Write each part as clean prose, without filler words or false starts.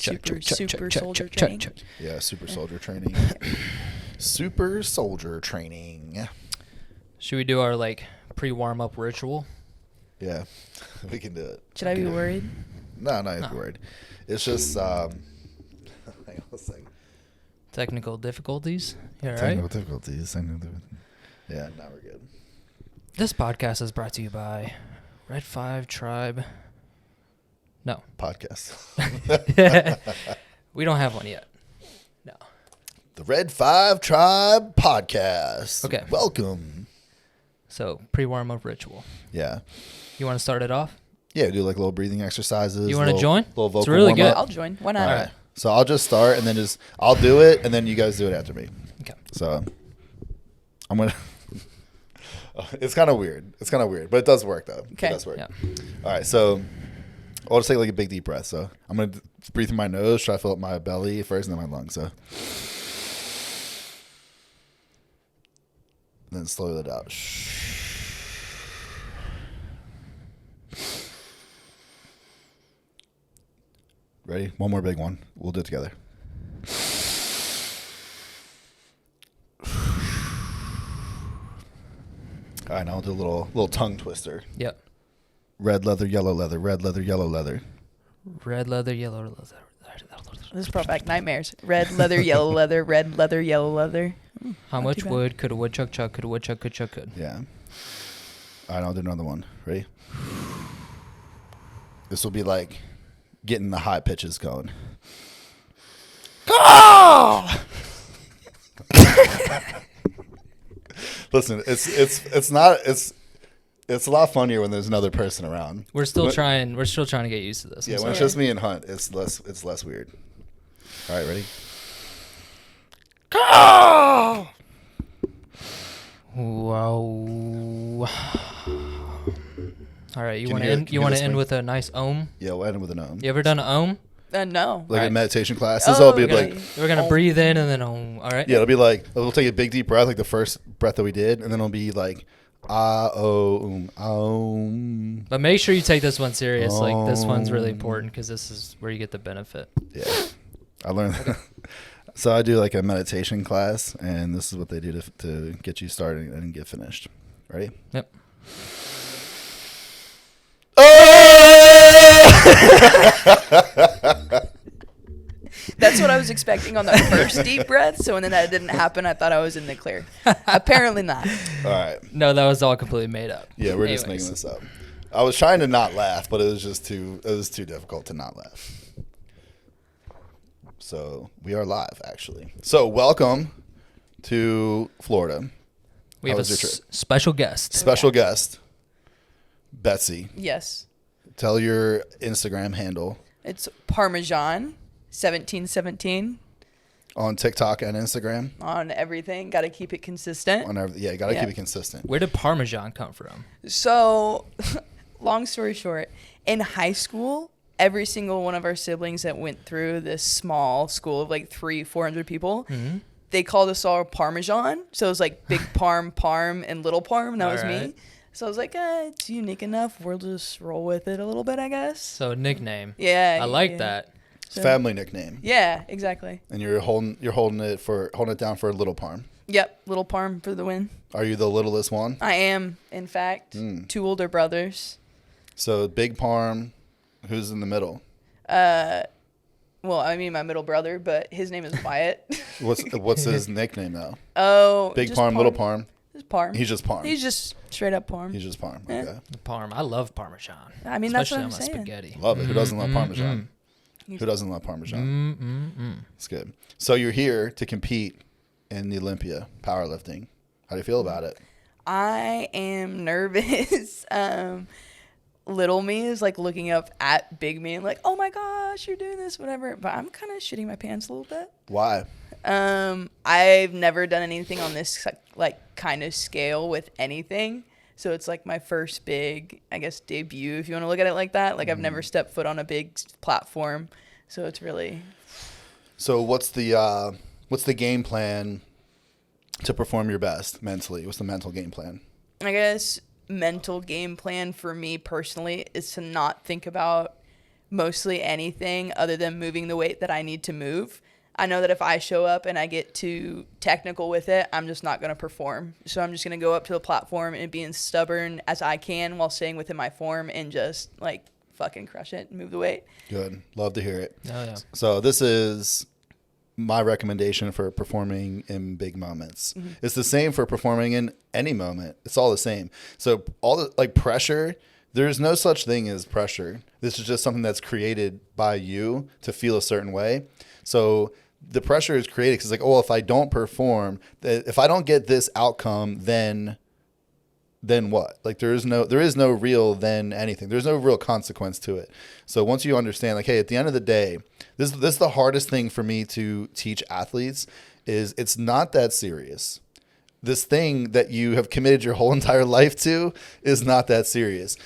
Super soldier training. Yeah, super soldier training. Super soldier training. Should we do our like pre-warm-up ritual? Yeah, we can do it. Should I be worried? No, not even worried. It's just hang on a second. Technical difficulties. Yeah, Technical right. difficulties. Yeah, now we're good. This podcast is brought to you by Red 5 Tribe. No. Podcast. We don't have one yet. No. The Red 5 Tribe Podcast. Okay. Welcome. So, pre-warm-up ritual. Yeah. You want to start it off? Yeah, do like little breathing exercises. You want to join? Little vocal It's really warm-up. good. I'll join. Why not? All right. So I'll just start and then I'll do it and then you guys do it after me. Okay. So I'm going to. It's kind of weird. But it does work though. Okay. It does work. Yeah. All right. So I'll just take like a big deep breath. So I'm going to breathe through my nose, try to fill up my belly first and then my lungs. So then slow it out. Ready? One more big one. We'll do it together. All right, now I'll do a little tongue twister. Yep. Red leather, yellow leather, red leather, yellow leather. Red leather, yellow leather. This brought back nightmares. Red leather, yellow leather, red leather, yellow leather. How Not much too bad. wood could a woodchuck chuck? Could a woodchuck could chuck could? Yeah. All right, I'll do another one. Ready? This will be like getting the high pitches going. Listen, it's a lot funnier when there's another person around. We're still trying to get used to this. Yeah, when it's just me and Hunt, it's less weird. All right, ready? Wow. All right, you Can want you to hear- end? can You you want hear to end the with a nice ohm? Yeah, we'll end it with an ohm. You ever done an ohm? No. Like Alright. in meditation classes, Oh, it'll be okay. like, We're gonna Ohm. breathe in and then ohm. All right. yeah, it'll be like, we'll take a big deep breath, like the first breath that we did, and then it'll be like, om. But make sure you take this one serious. Like this one's really important because this is where you get the benefit. Yeah, I learned. So I do like a meditation class, and this is what they do to get you started and get finished. Ready? Yep. That's what I was expecting on the first deep breath. So when that didn't happen, I thought I was in the clear. Apparently not. All right. No, that was all completely made up. Yeah, we're just Anyways. making this up. I was trying to not laugh, but it was too difficult to not laugh. So we are live, actually. So welcome to Florida. We How have a was your trip? special guest. Special guest, Betsy. Yes. Tell your Instagram handle It's Parmesan 1717 on TikTok and Instagram. on everything. Got to keep it consistent. You got to Yeah. keep it consistent. Where did Parmesan come from? So, long story short, in high school, every single one of our siblings that went through this small school of like 400 people, they called us all Parmesan. So it was like Big Parm, and Little Parm, and that was me. Alright. So I was like, it's unique enough. We'll just roll with it a little bit, I guess. So nickname. Yeah. I like yeah. that. It's a family nickname, Yeah, exactly. and you're holding it down for Little Parm. Yep, Little Parm for the win. Are you the littlest one? I am, in fact, 2 older brothers. So Big Parm, who's in the middle? Well, I mean my middle brother, but his name is Wyatt. What's his nickname though? Oh, Big just Parm, Little Parm. Just Parm. He's just Parm. He's just straight up Parm. He's just Parm. Yeah. Okay. The Parm. I love Parmesan. I mean, that's what Especially I'm on my saying. spaghetti. Love it. Who doesn't love Parmesan? Who doesn't love Parmesan? It's good. So you're here to compete in the Olympia powerlifting. How do you feel about it? I am nervous. Little me is like looking up at big me and like, oh my gosh, you're doing this, whatever. But I'm kind of shitting my pants a little bit. Why? I've never done anything on this like kind of scale with anything. So it's like my first big, I guess, debut, if you want to look at it like that. Like I've never stepped foot on a big platform. So it's really. So what's the game plan to perform your best mentally? What's the mental game plan? I guess mental game plan for me personally is to not think about mostly anything other than moving the weight that I need to move. I know that if I show up and I get too technical with it, I'm just not going to perform. So I'm just going to go up to the platform and be as stubborn as I can while staying within my form and just like fucking crush it and move the weight. Good. Love to hear it. Oh, yeah. So this is my recommendation for performing in big moments. Mm-hmm. It's the same for performing in any moment. It's all the same. So all the like pressure, there's no such thing as pressure. This is just something that's created by you to feel a certain way. So the pressure is created because like, oh, if I don't perform, if I don't get this outcome, then what? Like there is no real then anything. There's no real consequence to it. So once you understand, like, hey, at the end of the day, this is the hardest thing for me to teach athletes is it's not that serious. This thing that you have committed your whole entire life to is not that serious.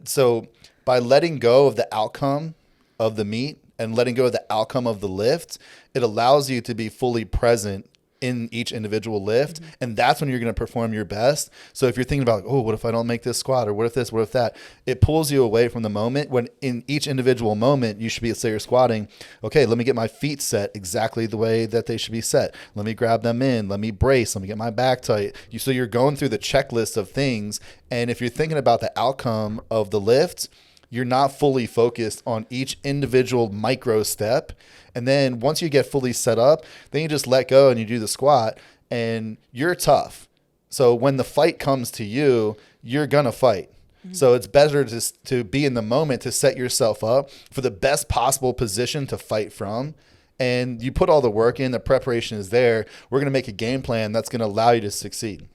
So by letting go of the outcome of the meet and letting go of the outcome of the lift, it allows you to be fully present in each individual lift. Mm-hmm. And that's when you're going to perform your best. So if you're thinking about, oh, what if I don't make this squat, or what if this, what if that, it pulls you away from the moment when in each individual moment, you should be, say you're squatting, okay, let me get my feet set exactly the way that they should be set. Let me grab them in, let me brace, let me get my back tight. So you're going through the checklist of things. And if you're thinking about the outcome of the lift, you're not fully focused on each individual micro step. And then once you get fully set up, then you just let go and you do the squat and you're tough. So when the fight comes to you, you're going to fight. Mm-hmm. So it's better to be in the moment to set yourself up for the best possible position to fight from. And you put all the work in, the preparation is there. We're going to make a game plan that's going to allow you to succeed.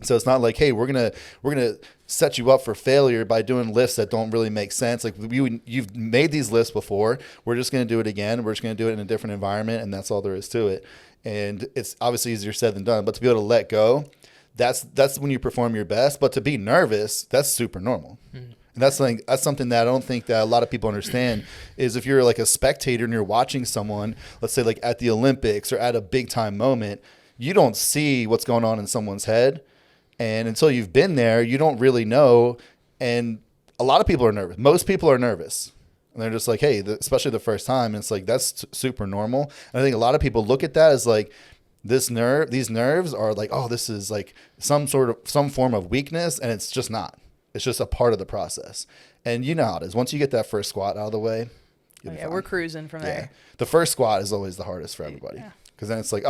So it's not like, hey, we're gonna set you up for failure by doing lifts that don't really make sense. Like you've made these lifts before. We're just gonna do it again. We're just gonna do it in a different environment, and that's all there is to it. And it's obviously easier said than done. But to be able to let go, that's when you perform your best. But to be nervous, that's super normal. Mm. And that's something that I don't think that a lot of people understand is if you're like a spectator and you're watching someone, let's say like at the Olympics or at a big time moment, you don't see what's going on in someone's head. And until you've been there, you don't really know. And a lot of people are nervous. Most people are nervous. And they're just like, hey, especially the first time. And it's like, that's super normal. And I think a lot of people look at that as like, these nerves are like, oh, this is like some form of weakness. And it's just not. It's just a part of the process. And you know how it is. Once you get that first squat out of the way, you'll be fine. We're cruising from there. The first squat is always the hardest for everybody. Because then it's like,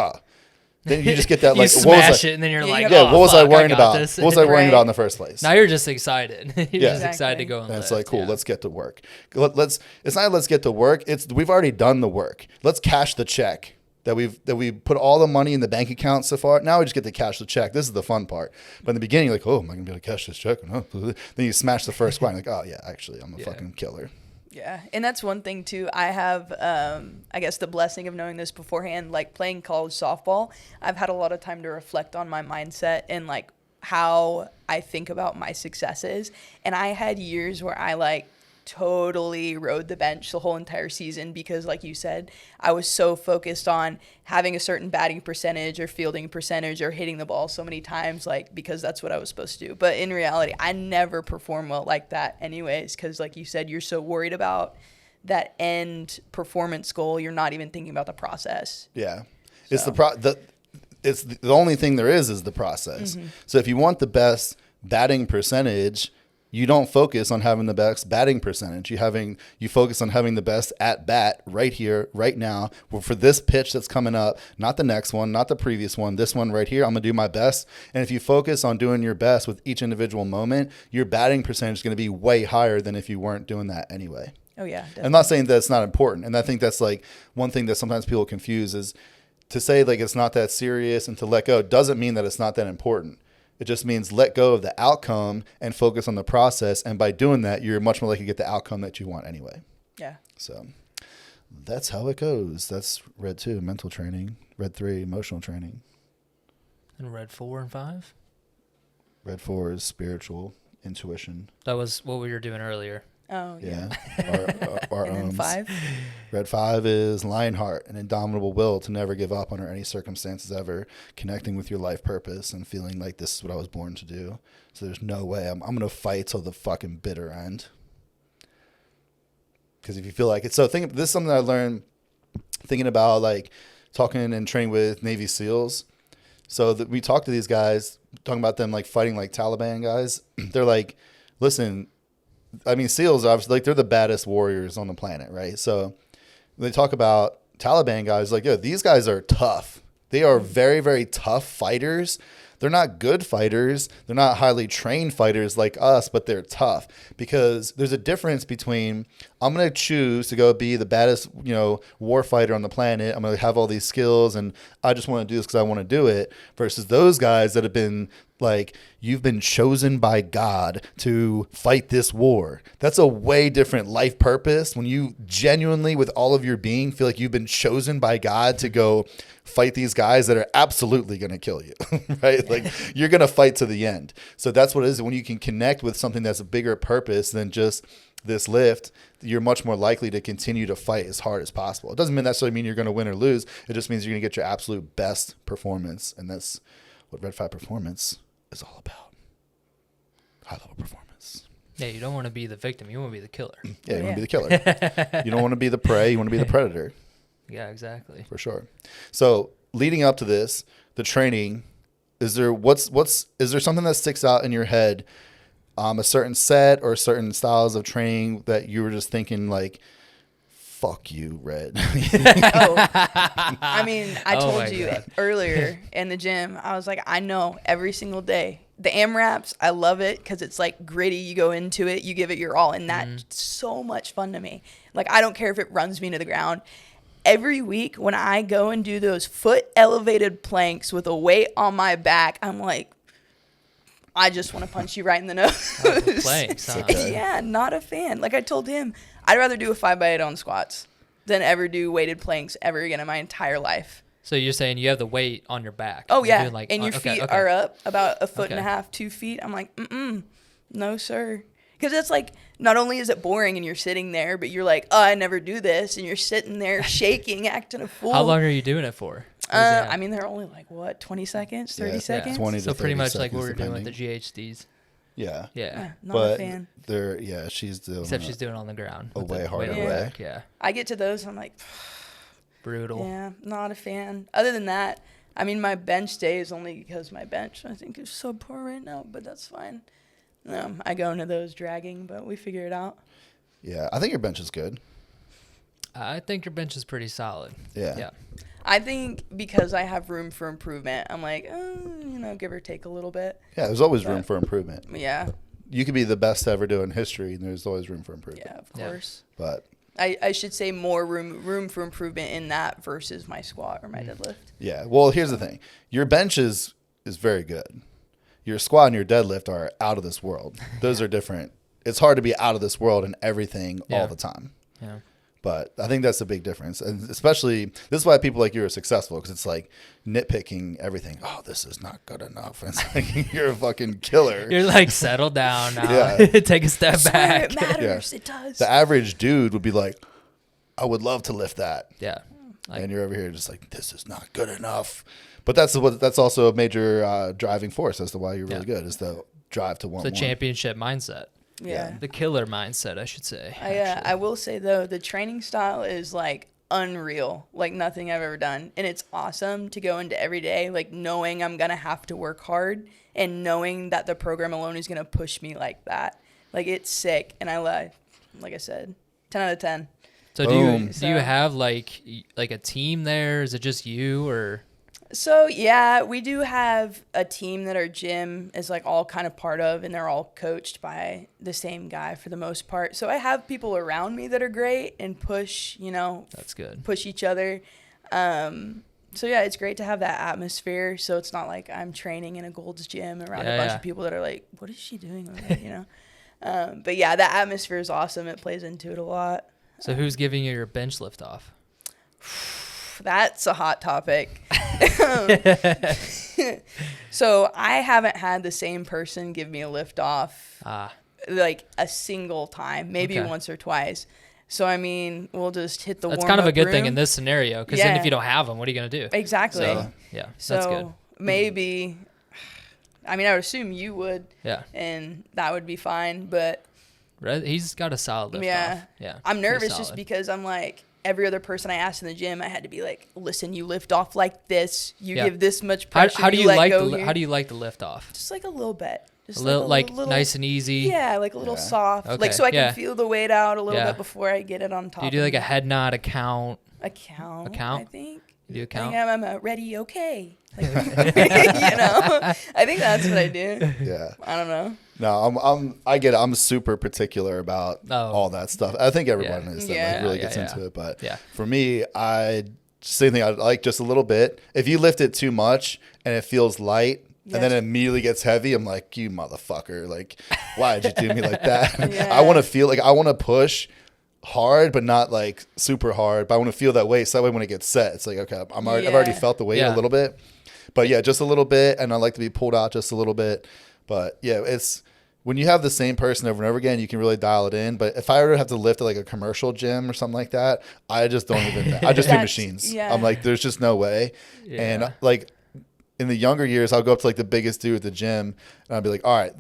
then you just get that you like smash it and then you're like, what was I worrying about? This. What was I worrying about in the first place? Now you're just excited. You're just Exactly. excited to go and it's lift. like, cool, let's get to work. It's not let's get to work. It's we've already done the work. Let's cash the check that we put all the money in the bank account so far. Now we just get to cash the check. This is the fun part. But in the beginning, you're like, oh, am I gonna be able to cash this check? Then you smash the first squat. And you're like, oh yeah, actually, I'm a fucking killer. Yeah, and that's one thing too. I have, I guess, the blessing of knowing this beforehand. Like playing college softball, I've had a lot of time to reflect on my mindset and like how I think about my successes. And I had years where I like totally rode the bench the whole entire season because, like you said, I was so focused on having a certain batting percentage or fielding percentage or hitting the ball so many times, like because that's what I was supposed to do. But in reality, I never perform well like that anyways, because like you said, you're so worried about that end performance goal, you're not even thinking about the process. Yeah. So. It's the only thing there is the process. Mm-hmm. So if you want the best batting percentage, you don't focus on having the best batting percentage. You focus on having the best at bat right here, right now, for this pitch that's coming up, not the next one, not the previous one, this one right here. I'm going to do my best. And if you focus on doing your best with each individual moment, your batting percentage is going to be way higher than if you weren't doing that anyway. Oh, yeah. Definitely. I'm not saying that it's not important. And I think that's like one thing that sometimes people confuse is to say like it's not that serious and to let go doesn't mean that it's not that important. It just means let go of the outcome and focus on the process. And by doing that, you're much more likely to get the outcome that you want anyway. Yeah. So that's how it goes. That's Red 2, mental training. Red 3, emotional training. And Red 4 and 5? Red 4 is spiritual, intuition. That was what we were doing earlier. Oh, yeah. Our and then 5? Red 5 is Lionheart, an indomitable will to never give up under any circumstances ever, connecting with your life purpose and feeling like this is what I was born to do. So there's no way I'm going to fight till the fucking bitter end. Because if you feel like it, so this is something I learned thinking about like talking and training with Navy SEALs. So that we talk to these guys, talking about them like fighting like Taliban guys. They're like, listen, I mean, SEALs are obviously like they're the baddest warriors on the planet, right? So they talk about Taliban guys like, yo, these guys are tough. They are very, very tough fighters. They're not good fighters. They're not highly trained fighters like us, but they're tough because there's a difference between I'm going to choose to go be the baddest, war fighter on the planet. I'm going to have all these skills and I just want to do this because I want to do it versus those guys that have been like, you've been chosen by God to fight this war. That's a way different life purpose when you genuinely, with all of your being, feel like you've been chosen by God to go fight these guys that are absolutely going to kill you, right? Like you're going to fight to the end. So that's what it is. When you can connect with something that's a bigger purpose than just this lift, you're much more likely to continue to fight as hard as possible. It doesn't necessarily mean you're going to win or lose. It just means you're going to get your absolute best performance. And that's what Red 5 Performance is all about. High level performance. Yeah, you don't want to be the victim. You want to be the killer. Yeah, you want to be the killer. You don't want to be the prey. You want to be the predator. Yeah, exactly. For sure. So leading up to this, the training, is there something that sticks out in your head, a certain set or certain styles of training that you were just thinking like, fuck you, Red? I mean, I told you God. earlier in the gym, I was like, I know every single day. The AMRAPs, I love it because it's like gritty. You go into it, you give it your all, and that's so much fun to me. Like, I don't care if it runs me to the ground. Every week when I go and do those foot elevated planks with a weight on my back, I'm like, I just want to punch you right in the nose. Planks, huh? Okay. Yeah, not a fan. Like I told him, I'd rather do a 5x8 on squats than ever do weighted planks ever again in my entire life. So you're saying you have the weight on your back. Oh, You're yeah. doing like, and your okay, feet okay. are up about a foot and a Okay. half, 2 feet. I'm like, no, sir. Because it's like, not only is it boring and you're sitting there, but you're like, oh, I never do this. And you're sitting there shaking, acting a fool. How long are you doing it for? I mean, they're only like, what, 20 seconds, 30 Yeah, seconds? 20 to So pretty 30 much like seconds, what we're doing with depending. the GHDs. Yeah. Yeah. Not a But fan. she's doing Except she's doing it on the ground. a with way the harder weight on the way. back. Yeah. I get to those, and I'm like, Brutal. yeah, not a fan. Other than that, I mean, my bench day is only because my bench, I think, is so poor right now, but that's fine. I go into those dragging, but we figure it out. Yeah, I think your bench is good. I think your bench is pretty solid. Yeah. Yeah. I think because I have room for improvement, I'm like, give or take a little bit. Yeah, there's always room But- for improvement. Yeah, You could be the best to ever do in history, and there's always room for improvement. yeah, of Yeah. course. But I should say more room for improvement in that versus my squat or my deadlift. yeah, well, here's the thing: your bench is very good. Your squat and your deadlift are out of this world. Those are different. It's hard to be out of this world in everything Yeah. all the time. Yeah. But I think that's a big difference. And especially, this is why people like you are successful, because it's like nitpicking everything. Oh, this is not good enough. And it's like, you're a fucking killer. You're like, settle down now. Yeah. Take a step Swear back. it matters. It does. The average dude would be like, I would love to lift that. Yeah. Like, And you're over here just like, this is not good enough. But that's also a major driving force as to why you're really Yeah. good, is the drive to want it's a more. championship mindset. Yeah. The killer mindset, I should say. I will say though, the training style is like unreal, like nothing I've ever done, and it's awesome to go into every day like knowing I'm gonna have to work hard and knowing that the program alone is gonna push me like that. Like it's sick, and like I said, 10 out of 10. So Boom. do you have like a team there? Is it just you or? So yeah, we do have a team that our gym is like all kind of part of, and they're all coached by the same guy for the most part. So I have people around me that are great and push, That's good. push each other. So yeah, it's great to have that atmosphere. So it's not like I'm training in a Gold's gym around a bunch of people that are like, what is she doing over there, But yeah, that atmosphere is awesome. It plays into it a lot. So who's giving you your bench lift off? That's a hot topic. So I haven't had the same person give me a lift off like a single time, maybe Okay. once or twice. So I mean, we'll just hit the. That's kind of a warm-up good thing room. in this scenario, because then Yeah. if you don't have them, what are you gonna do? Exactly. So yeah, that's good. Maybe, I mean, I would assume you would, Yeah. and that would be fine. But He's got a solid lift Yeah. off. Yeah. I'm he's nervous just solid. because I'm like, every other person I asked in the gym, I had to be like, listen, you lift off like this. You Yeah. give this much pressure. How do you let like go how here. do you like the lift off? Just like a little bit. Just A little nice and easy. Yeah, like a little Yeah. soft. Okay, Like so I can yeah. feel the weight out a little Yeah. bit before I get it on top. Do you do like a of head nod, a count? a count? a count? I think. You do a I count? think I'm ready, okay. Like, I think that's what I do. Yeah. I don't know. No, I get it. I'm super particular about all that stuff. I think everyone is that Yeah. like really Yeah, gets yeah. into it. But Yeah. for me, same thing. I like just a little bit. If you lift it too much and it feels light and then it immediately gets heavy, I'm like, you motherfucker. Like, why did you do me like that? Yeah. I want to feel like I want to push hard, but not like super hard. But I want to feel that weight. So that way when it gets set, it's like, okay, I've already felt the weight a little bit. But yeah, just a little bit. And I like to be pulled out just a little bit. But yeah, it's when you have the same person over and over again, you can really dial it in. But if I ever have to lift at like a commercial gym or something like that, I just don't even, I just do machines. Yeah. I'm like, there's just no way. Yeah. And like in the younger years, I'll go up to like the biggest dude at the gym and I'll be like, all right,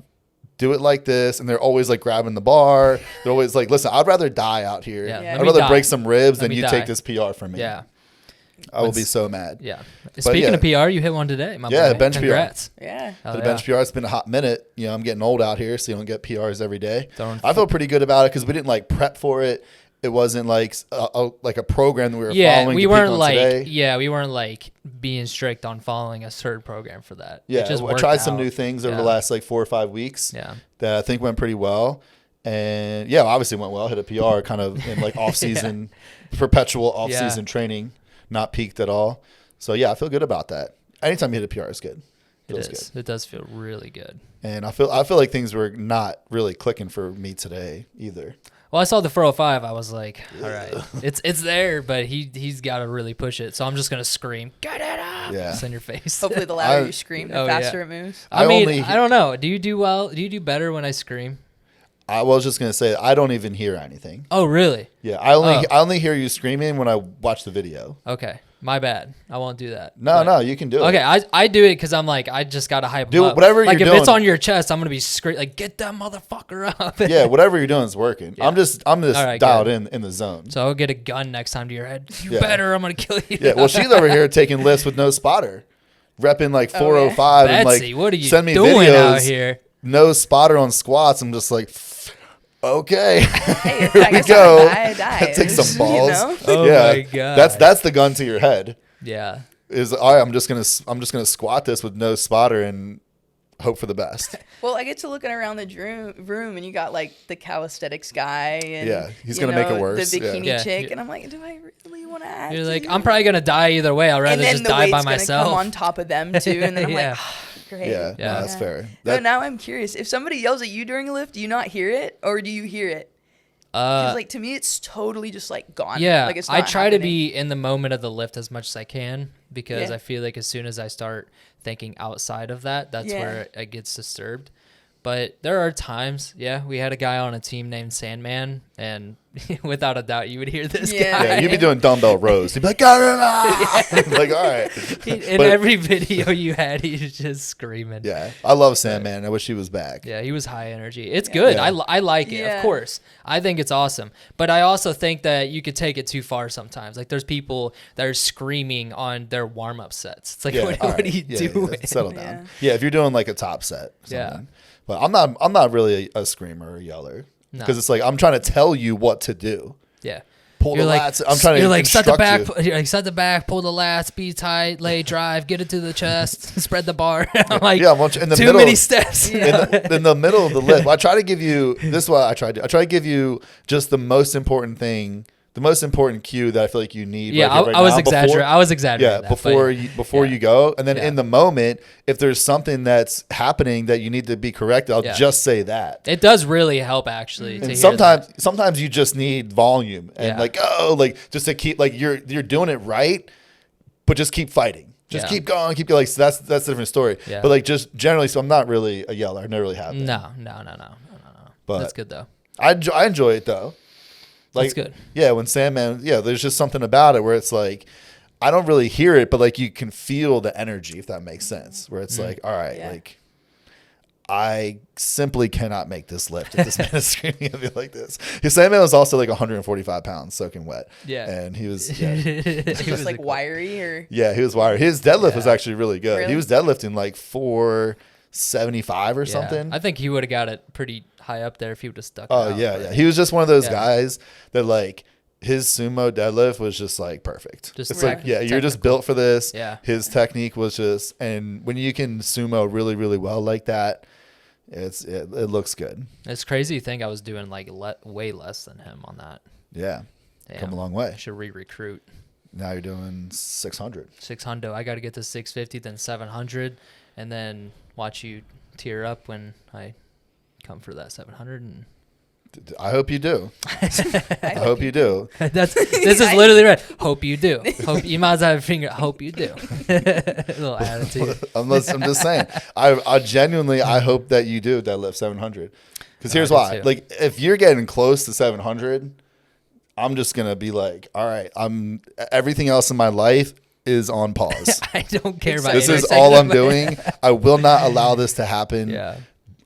do it like this. And they're always like grabbing the bar. They're always like, listen, I'd rather die out here. Yeah. Yeah. I'd rather break some ribs than me you die. take this PR from me. Yeah. I will be so mad. Yeah. Speaking of PR, you hit one today. My Yeah, boy. bench PR. Congrats. Yeah. Hell The bench PR, it's been a hot minute. You know, I'm getting old out here, so you don't get PRs every day. Throwing I feel pretty good about it because we didn't like prep for it. It wasn't like a program that we were following. We to weren't peak on like today. we weren't like being strict on following a certain program for that. Yeah, It just I worked tried some out. new things over Yeah. the last like 4 or 5 weeks. Yeah. That I think went pretty well. And yeah, obviously went well. Hit a PR kind of in like off season, perpetual off season training, not peaked at all. So yeah, I feel good about that. Anytime you hit a PR is good. Feels good. It does feel really good. And I feel like things were not really clicking for me today either. Well, I saw the 405. I was like, all right, it's there, but he's got to really push it. So I'm just gonna scream, get it up, Yeah. just in your face. Hopefully the louder you scream, the Oh, yeah. faster it moves. I don't know. Do you do well? Do you do better when I scream? I was just gonna say I don't even hear anything. Oh, really? Yeah, I only hear you screaming when I watch the video. Okay, my bad. I won't do that. No, you can do it. Okay, I do it because I'm like, I just gotta hype Do him up. whatever like you're if it's doing. on your chest, I'm gonna be like, get that motherfucker up. Yeah, whatever you're doing is working. Yeah. I'm just All right, dialed good. in the zone. So I'll get a gun next time to your head. You Yeah. better, I'm gonna kill you. Yeah, well, she's over here taking lifts with no spotter, repping like 405 and Betsy, like what are you send me doing videos, out here? no spotter on squats. I'm just like, okay, Hey, here I we guess go. I Take some you balls. know? Oh yeah, my God. that's the gun to your head. Yeah. Is all right, I'm just gonna squat this with no spotter and hope for the best. Well, I get to looking around the room, and you got like the calisthenics guy, and Yeah, he's you gonna make it know, worse, The yeah. bikini Yeah. chick, and I'm like, do I really want to add? You're to like, this? I'm probably gonna die either way. I'd rather and then just the die weight's by gonna myself. come on top of them too, and then I'm Yeah. like, great. Yeah, no, that's fair. No, That, now I'm curious. If somebody yells at you during a lift, do you not hear it, or do you hear it? Because like to me, it's totally just like gone. Yeah, like, it's I not try to happening. be in the moment of the lift as much as I can because Yeah. I feel like as soon as I start thinking outside of that, that's where it gets disturbed. But there are times, we had a guy on a team named Sandman, and without a doubt, you would hear this Yeah. guy. yeah, you'd be doing dumbbell rows. You'd be like, got it. Like, all right. In But- every video you had, he's just screaming. Yeah, I love Sandman. I wish he was back. Yeah, he was high energy. It's good. Yeah. I like it, Yeah. of course. I think it's awesome. But I also think that you could take it too far sometimes. Like there's people that are screaming on their warm-up sets. It's like, Yeah, what all are right. you Yeah, doing? settle Yeah. down. Yeah, if you're doing like a top set. Yeah. Something. But I'm not really a screamer or yeller No. because it's like I'm trying to tell you what to do. Yeah. Pull You're the like, lats. I'm trying to you're like, set the instruct back, you. you're like, set the back, pull the lats, be tight, lay, drive, get it to the chest, spread the bar. I'm like, Yeah, well, in the too middle, many steps. in the middle of the lift. I try to give you this is what I try to do. I try to give you just the most important thing, the most important cue that I feel like you need. Yeah, right I was now exaggerating. I was exaggerating. Yeah, that, before but you go, and then Yeah. in the moment, if there's something that's happening that you need to be corrected, I'll Yeah. just say that. it does really help actually. To And hear sometimes you just need volume and Yeah. like just to keep like you're doing it right, but just keep fighting. Just Yeah. keep going, keep going. Like so that's a different story. Yeah. But like just generally, so I'm not really a yeller. I never really have been. No. But That's good though. I enjoy it though. Like, That's good. Yeah, when Sandman, there's just something about it where it's like, I don't really hear it, but like you can feel the energy, if that makes sense. Where it's like, all right, Yeah. like I simply cannot make this lift. If this man is screaming at me like this. His Sandman was also like 145 pounds soaking wet. Yeah. And he was, He was like wiry or. yeah, he was wired. His deadlift was actually really good. Really? He was deadlifting like 475 or something. I think he would have got it pretty high up there if he would have stuck. Oh, out, yeah, but- yeah. He was just one of those guys that like his sumo deadlift was just like perfect. Just It's Right. like, yeah, you're just built for this. Yeah. His technique was just, and when you can sumo really, really well like that, it looks good. It's crazy to think I was doing like way less than him on that. Yeah. Damn. Come a long way. I should re-recruit. Now you're doing 600. 600. I got to get to 650, then 700, and then watch you tear up when I come for that 700. And I hope you do. I hope you do. this is literally right. Hope you do. Hope you might as well have a finger. Hope you do. Little attitude. I'm just saying. I genuinely I hope that you do deadlift 700. Because here's do why. too. Like if you're getting close to 700, I'm just gonna be like, all right, everything else in my life is on pause. I don't care about This any is second all of I'm it. doing. I will not allow this to happen. Yeah.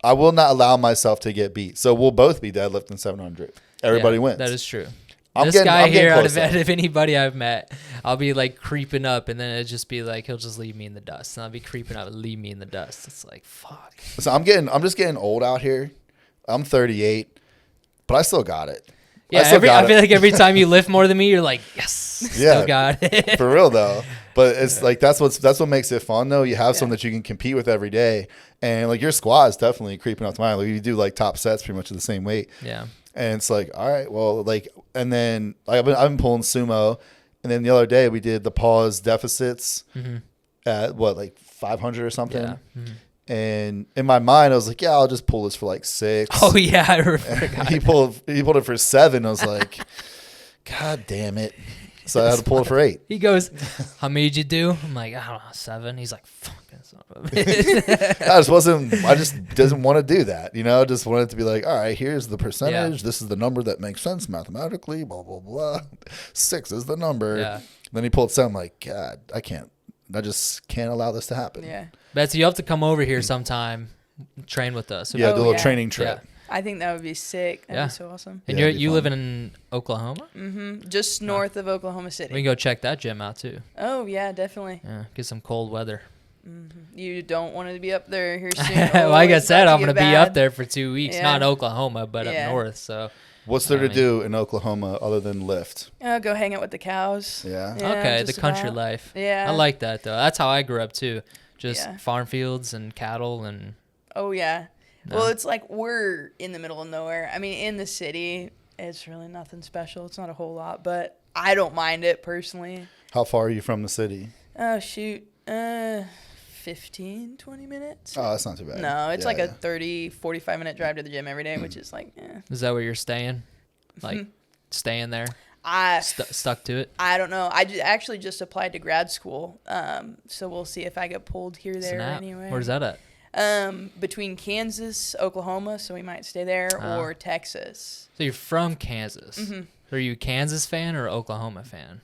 I will not allow myself to get beat. So we'll both be deadlifting 700. Everybody Yeah, wins. That is true. I'm This getting- guy I'm getting here, out close, of though. anybody I've met, I'll be like creeping up, and then it'll just be like he'll just leave me in the dust, and I'll be creeping up and leave me in the dust. It's like fuck. So I'm just getting old out here. I'm 38, but I still got it. Yeah, I feel like every time you lift more than me, you're like, yes, Yeah. still got it. For real though. But it's like that's what makes it fun though. You have something that you can compete with every day, and like your squat is definitely creeping up to mine. Like you do like top sets pretty much at the same weight, Yeah. and it's like all right, well like, and then like I've been pulling sumo, and then the other day we did the pause deficits at what like 500 or something. Yeah. Mhm. And in my mind, I was like, yeah, I'll just pull this for like 6. Oh yeah, I forgot. he pulled it for 7. I was like, God damn it. So I had to pull it for 8. He goes, how many did you do? I'm like, I don't know, 7. He's like, fucking son of a bitch. I just didn't want to do that. You know, just wanted to be like, all right, here's the percentage. Yeah. This is the number that makes sense mathematically, blah, blah, blah. 6 is the number. Yeah. Then he pulled 7. I'm like, God, I just can't allow this to happen. Yeah. Betsy, you have to come over here sometime, train with us. Yeah, Oh, do a little yeah. training trip. I think that would be sick. That'd Yeah. be so awesome. And Yeah, it'd be you fun. live in Oklahoma? Just north of Oklahoma City. We can go check that gym out too. Oh yeah, definitely. Yeah, get some cold weather. You don't want to be up there here soon. Well, Oh, like I it's said, about I'm to gonna get be up bad. there for 2 weeks. Yeah. Not in Oklahoma, but Yeah. up north. So What's there I to mean- do in Oklahoma other than lift? Go hang out with the cows. Yeah. okay, the just country about. life. Yeah. I like that though. That's how I grew up too. Just Yeah. farm fields and cattle and Oh yeah. No. Well, it's like we're in the middle of nowhere. I mean, in the city, it's really nothing special. It's not a whole lot, but I don't mind it personally. How far are you from the city? Oh shoot, 15, 20 minutes. Oh, that's not too bad. No, it's Yeah, like yeah. a 30, 45-minute drive to the gym every day, which is like, is that where you're staying? Like staying there, I stuck to it. I don't know. I actually just applied to grad school, so we'll see if I get pulled here, there, Snap. anyway. Where's that at? Between Kansas, Oklahoma, so we might stay there, Ah. or Texas. So you're from Kansas. Are you a Kansas fan or Oklahoma fan?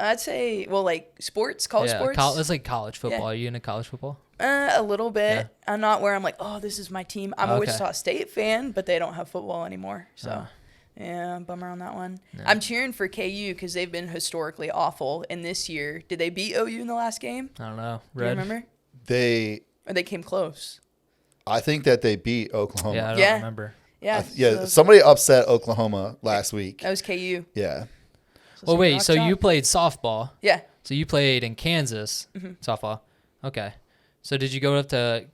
I'd say, well, like sports, college sports. It's like college football. Yeah. Are you into college football? A little bit. Yeah. I'm not where I'm like, oh, this is my team. I'm a Okay. Wichita State fan, but they don't have football anymore. So, Ah. yeah, bummer on that one. Yeah. I'm cheering for KU because they've been historically awful. And this year, did they beat OU in the last game? I don't know. Do you Red. remember? Or they came close. I think that they beat Oklahoma. Yeah, I don't Yeah. remember. Yeah. Yeah, so somebody upset Oklahoma last week. that was KU. Yeah. So Well, some wait. rock So you chalk. played softball. Yeah. So you played in Kansas softball. Okay. So did you go up to?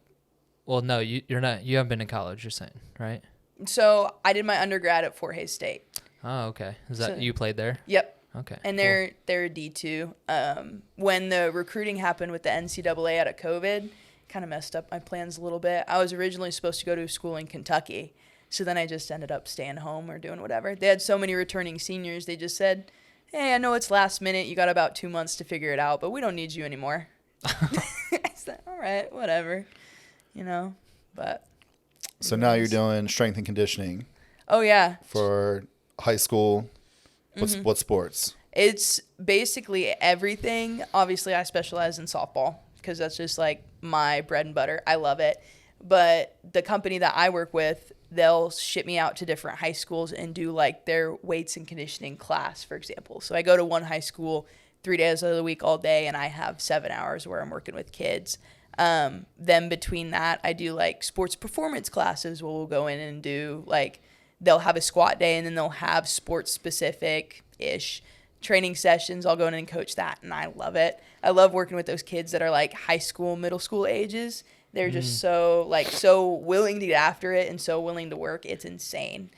Well, no, you're not. You haven't been to college. You're saying, right? So I did my undergrad at Fort Hays State. Oh, okay. Is that So- you played there? Yep. Okay. And cool. they're a D2. When the recruiting happened with the NCAA out of COVID, kind of messed up my plans a little bit. I was originally supposed to go to school in Kentucky, so then I just ended up staying home or doing whatever. They had so many returning seniors, they just said, hey, I know it's last minute. You got about 2 months to figure it out, but we don't need you anymore. I said, all right, whatever, but. So now you're doing strength and conditioning Oh, yeah. for high school. Mm-hmm. What sports? It's basically everything. Obviously, I specialize in softball because that's just like my bread and butter. I love it. But the company that I work with, they'll ship me out to different high schools and do like their weights and conditioning class, for example. So I go to one high school 3 days of the week all day, and I have 7 hours where I'm working with kids. Then between that, I do like sports performance classes where we'll go in and do like, they'll have a squat day and then they'll have sports specific-ish training sessions. I'll go in and coach that, and I love it. I love working with those kids that are like high school, middle school ages. They're just so willing to get after it and so willing to work. It's insane.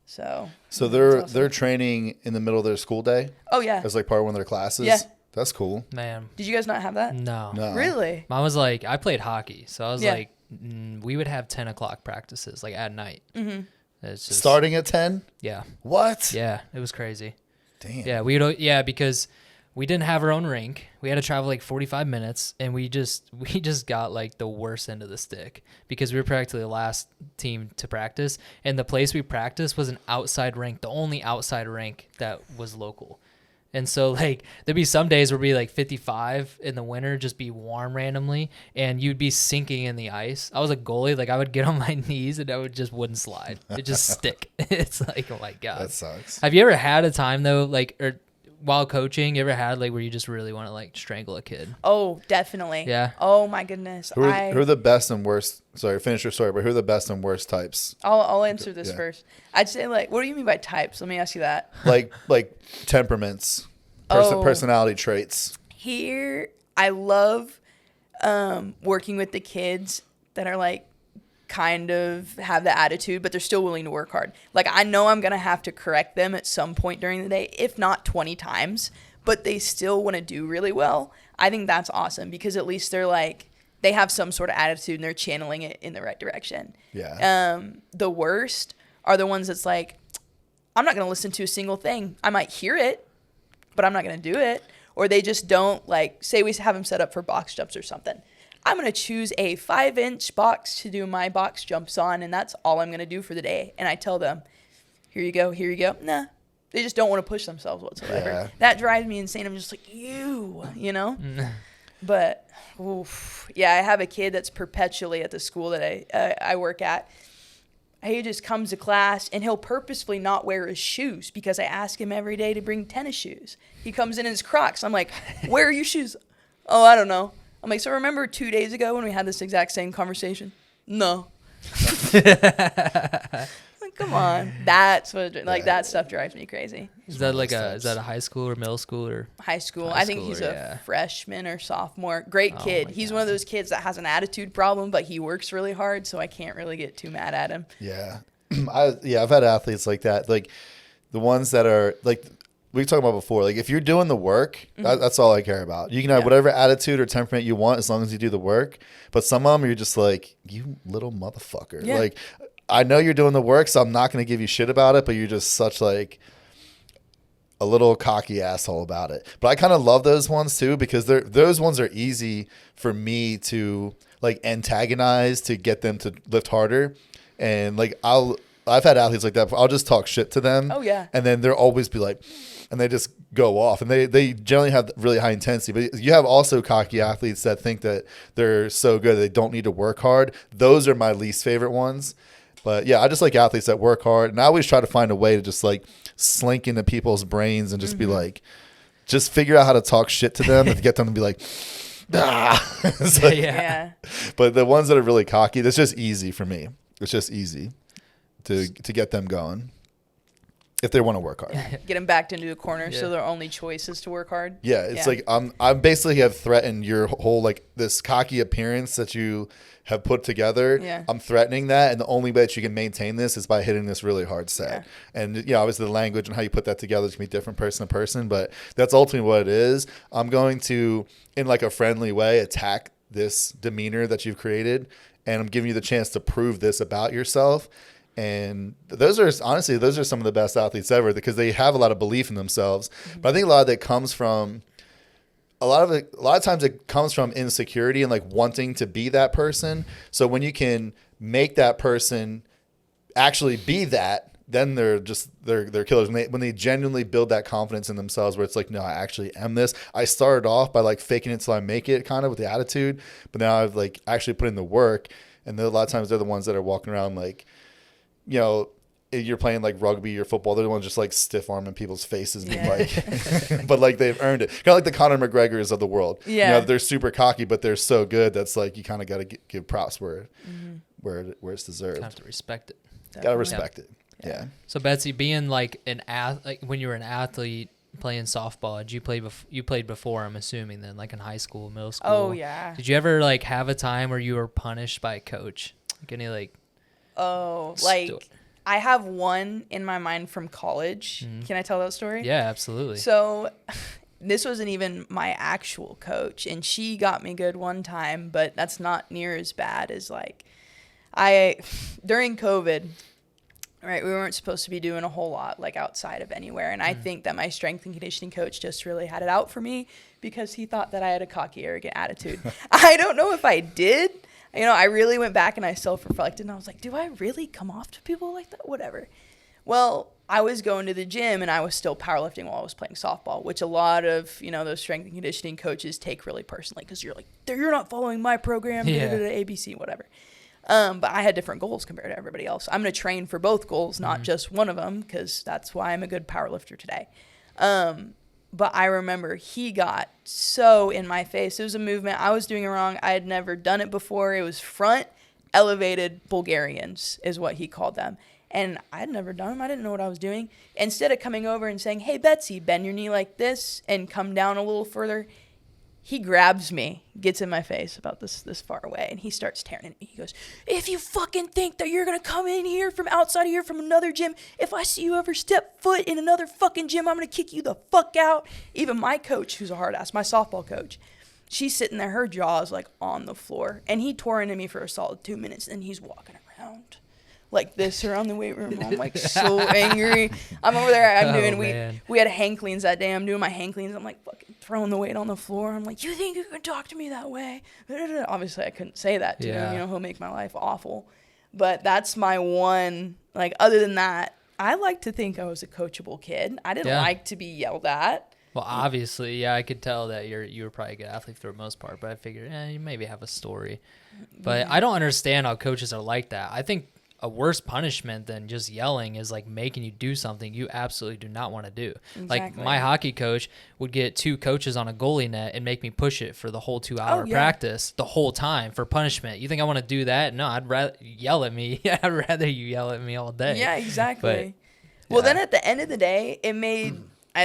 So they're training in the middle of their school day? Oh, yeah. As like part of one of their classes? Yeah. That's cool. Man. Did you guys not have that? No. Really? Mine was like, I played hockey. So I was like, we would have 10 o'clock practices, like at night. Mm-hmm. It's just, starting at 10? Yeah. What? Yeah. It was crazy. Damn. Yeah, because we didn't have our own rink. We had to travel like 45 minutes, and we just got like the worst end of the stick because we were practically the last team to practice, and the place we practiced was an outside rink, the only outside rink that was local. And so like there'd be some days where it'd be like 55 in the winter, just be warm randomly, and you'd be sinking in the ice. I was a goalie, like I would get on my knees and I wouldn't slide. It just stick. It's like, oh my God. That sucks. Have you ever had a time though, like, or while coaching, you ever had like where you just really want to like strangle a kid? Oh, definitely. Yeah. Oh my goodness. Who are the best and worst? Sorry, finish your story. But who are the best and worst types? I'll answer this first. I'd say like, what do you mean by types? Let me ask you that. Like temperaments, personality traits. Here, I love working with the kids that are like kind of have the attitude, but they're still willing to work hard. Like I know I'm going to have to correct them at some point during the day, if not 20 times, but they still want to do really well. I think that's awesome because at least they're like, they have some sort of attitude and they're channeling it in the right direction. Yeah. The worst are the ones that's like, I'm not going to listen to a single thing. I might hear it, but I'm not going to do it. Or they just don't, like, say we have them set up for box jumps or something. I'm going to choose a 5-inch box to do my box jumps on, and that's all I'm going to do for the day. And I tell them, here you go. Nah. They just don't want to push themselves whatsoever. Yeah. That drives me insane. I'm just like, you know? But, oof. Yeah, I have a kid that's perpetually at the school that I work at. He just comes to class, and he'll purposefully not wear his shoes because I ask him every day to bring tennis shoes. He comes in his Crocs. I'm like, where are your shoes? Oh, I don't know. I'm like, so remember 2 days ago when we had this exact same conversation? No. Like, come on. That's what, like, that stuff drives me crazy. Is that like is that a high school or middle school or? High school. I think he's a freshman or sophomore. Great kid. He's one of those kids that has an attitude problem, but he works really hard, so I can't really get too mad at him. Yeah. I've had athletes like that. Like the ones that are like we talked about before, like if you're doing the work, that's all I care about. You can have whatever attitude or temperament you want as long as you do the work. But some of them you're just like, you little motherfucker. Yeah. Like I know you're doing the work, so I'm not going to give you shit about it, but you're just such like a little cocky asshole about it. But I kind of love those ones too because those ones are easy for me to like antagonize to get them to lift harder. And like I've had athletes like that. I'll just talk shit to them. Oh yeah. And then they'll always be like, and they just go off. And they generally have really high intensity. But you have also cocky athletes that think that they're so good that they don't need to work hard. Those are my least favorite ones. But yeah, I just like athletes that work hard. And I always try to find a way to just like slink into people's brains and just be like, just figure out how to talk shit to them and get them to be like, ah. Yeah. But the ones that are really cocky, that's just easy for me. It's just easy to get them going if they want to work hard. Get them backed into a corner so their only choice is to work hard. Yeah, it's like I basically have threatened your whole like this cocky appearance that you have put together. Yeah. I'm threatening that, and the only way that you can maintain this is by hitting this really hard set. Yeah. And obviously the language and how you put that together is gonna be different person to person, but that's ultimately what it is. I'm going to, in like a friendly way, attack this demeanor that you've created, and I'm giving you the chance to prove this about yourself. And those are some of the best athletes ever because they have a lot of belief in themselves. But I think a lot of that comes from a lot of times it comes from insecurity and like wanting to be that person. So when you can make that person actually be that, then they're killers. When they genuinely build that confidence in themselves where it's like, no, I actually am this. I started off by like faking it till I make it kind of with the attitude, but now I've like actually put in the work. And a lot of times they're the ones that are walking around like, you know, you're playing like rugby or football. They're the ones just like stiff arming people's faces, Yeah. like, but like they've earned it. Kind of like the Conor McGregors of the world. Yeah. You know, they're super cocky, but they're so good. That's like, you kind of got to give props where it's deserved. Have to respect it. Gotta respect it. Yeah. So Betsy, being like like when you were an athlete playing softball, did you played before? I'm assuming then, like in high school, middle school. Oh yeah. Did you ever like have a time where you were punished by a coach? Like any like? Oh, like I have one in my mind from college. Can I tell that story? Yeah, absolutely. So this wasn't even my actual coach, and she got me good one time, but that's not near as bad as like during COVID, right? We weren't supposed to be doing a whole lot like outside of anywhere. And I think that my strength and conditioning coach just really had it out for me because he thought that I had a cocky, arrogant attitude. I don't know if I did. You know, I really went back and I self-reflected and I was like, do I really come off to people like that? Whatever. Well, I was going to the gym and I was still powerlifting while I was playing softball, which a lot of, you know, those strength and conditioning coaches take really personally because you're like, you're not following my program, ABC, whatever. But I had different goals compared to everybody else. I'm going to train for both goals, not just one of them, because that's why I'm a good powerlifter today. But I remember he got so in my face. It was a movement I was doing wrong. I had never done it before. It was front elevated Bulgarians is what he called them. And I had never done them. I didn't know what I was doing. Instead of coming over and saying, hey, Betsy, bend your knee like this and come down a little further, he grabs me, gets in my face about this far away, and he starts tearing at me. He goes, if you fucking think that you're going to come in here from outside of here from another gym, if I see you ever step foot in another fucking gym, I'm going to kick you the fuck out. Even my coach, who's a hard ass, my softball coach, she's sitting there, her jaw is like on the floor, and he tore into me for a solid 2 minutes, and he's walking around like this around the weight room. I'm like so angry. I'm over there. We had hang cleans that day. I'm doing my hang cleans. I'm like fucking throwing the weight on the floor. I'm like, you think you can talk to me that way? Obviously, I couldn't say that to him. You know, he'll make my life awful. But that's my one. Like other than that, I like to think I was a coachable kid. I didn't like to be yelled at. Well, obviously, yeah, I could tell that you were probably a good athlete for the most part. But I figured, you maybe have a story. But I don't understand how coaches are like that. I think a worse punishment than just yelling is like making you do something you absolutely do not want to do. Exactly. Like my hockey coach would get 2 coaches on a goalie net and make me push it for the whole 2-hour practice the whole time for punishment. You think I want to do that? No, I'd rather yell at me. I'd rather you yell at me all day. Yeah, exactly. But, then at the end of the day, it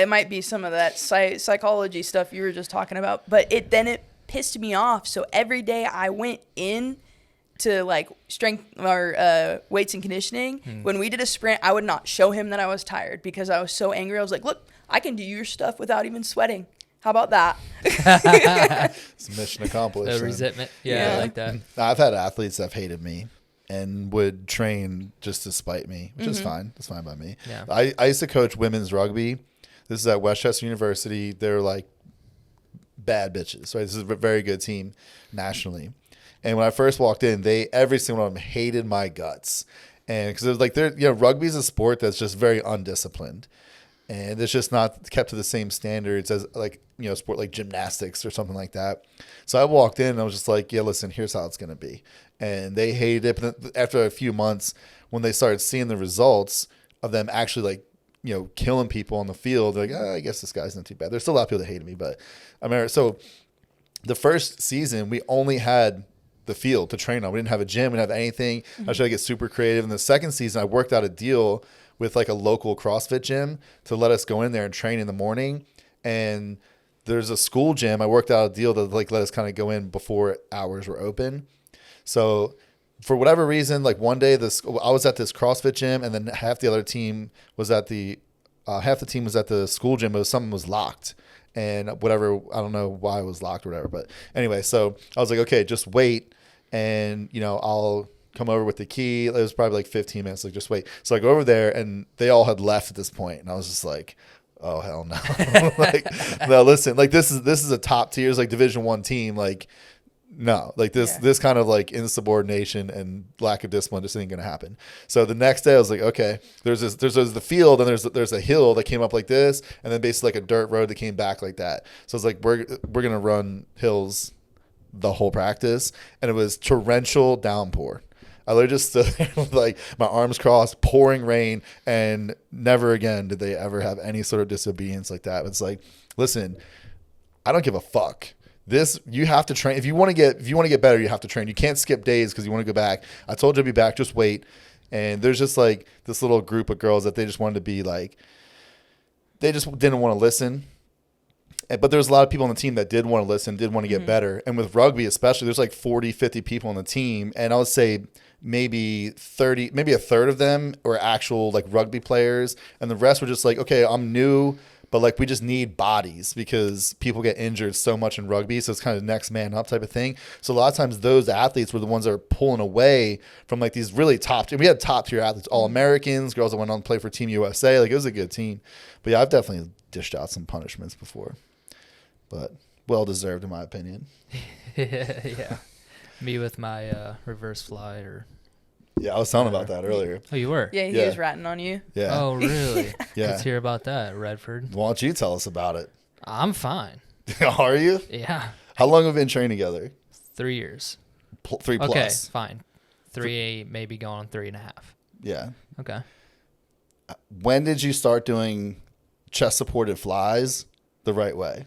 might be some of that psychology stuff you were just talking about, but it pissed me off. So every day I went in to like strength or weights and conditioning. When we did a sprint, I would not show him that I was tired because I was so angry. I was like, look, I can do your stuff without even sweating. How about that? It's mission accomplished. The resentment. Yeah, I like that. I've had athletes that have hated me and would train just to spite me, which is fine. That's fine by me. Yeah. I used to coach women's rugby. This is at Westchester University. They're like bad bitches, right? This is a very good team nationally. And when I first walked in, every single one of them hated my guts. And because it was like, rugby is a sport that's just very undisciplined. And it's just not kept to the same standards as like, a sport like gymnastics or something like that. So I walked in and I was just like, yeah, listen, here's how it's going to be. And they hated it. But then after a few months, when they started seeing the results of them actually like, killing people on the field, they're like, I guess this guy's not too bad. There's still a lot of people that hated me, but I remember, so the first season, we only had the field to train on. We didn't have a gym. We didn't have anything. I was trying to get super creative. In the second season, I worked out a deal with like a local CrossFit gym to let us go in there and train in the morning. And there's a school gym. I worked out a deal to like let us kind of go in before hours were open. So for whatever reason, like one day I was at this CrossFit gym, and then half the team was at the school gym, but something was locked. And whatever, I don't know why it was locked or whatever. But anyway, so I was like, okay, just wait. And, I'll come over with the key. It was probably like 15 minutes. Like, just wait. So I go over there, and they all had left at this point. And I was just like, oh, hell no. Like, no, listen, like this is a top tier, like Division I team. Like, no, like this kind of like insubordination and lack of discipline just ain't going to happen. So the next day I was like, okay, there's the field, and there's a hill that came up like this, and then basically like a dirt road that came back like that. So it's like, we're going to run hills the whole practice, and it was torrential downpour. I literally just stood there with like my arms crossed, pouring rain, and never again did they ever have any sort of disobedience like that. It's like, listen, I don't give a fuck. This, you have to train. If you want to get better, you have to train. You can't skip days because you want to go back. I told you to be back. Just wait. And there's just like this little group of girls that they just wanted to be like, they just didn't want to listen. But there's a lot of people on the team that did want to listen, did want to get better. And with rugby especially, there's like 40, 50 people on the team. And I would say maybe 30, maybe a third of them were actual like rugby players. And the rest were just like, okay, I'm new, but like we just need bodies because people get injured so much in rugby. So it's kind of next man up type of thing. So a lot of times those athletes were the ones that are pulling away from like these really top, we had top tier athletes, all Americans, girls that went on to play for Team USA. Like it was a good team. But yeah, I've definitely dished out some punishments before. But well deserved in my opinion. Yeah. Me with my reverse fly or. Yeah, I was telling about that earlier. Oh, you were? Yeah, he was ratting on you. Yeah. Oh, really? Yeah. Let's hear about that, Redford. Why don't you tell us about it? I'm fine. Are you? Yeah. How long have we been training together? 3 years. 3 plus. Okay, fine. 3, maybe going on 3.5. Yeah. Okay. When did you start doing chest supported flies the right way?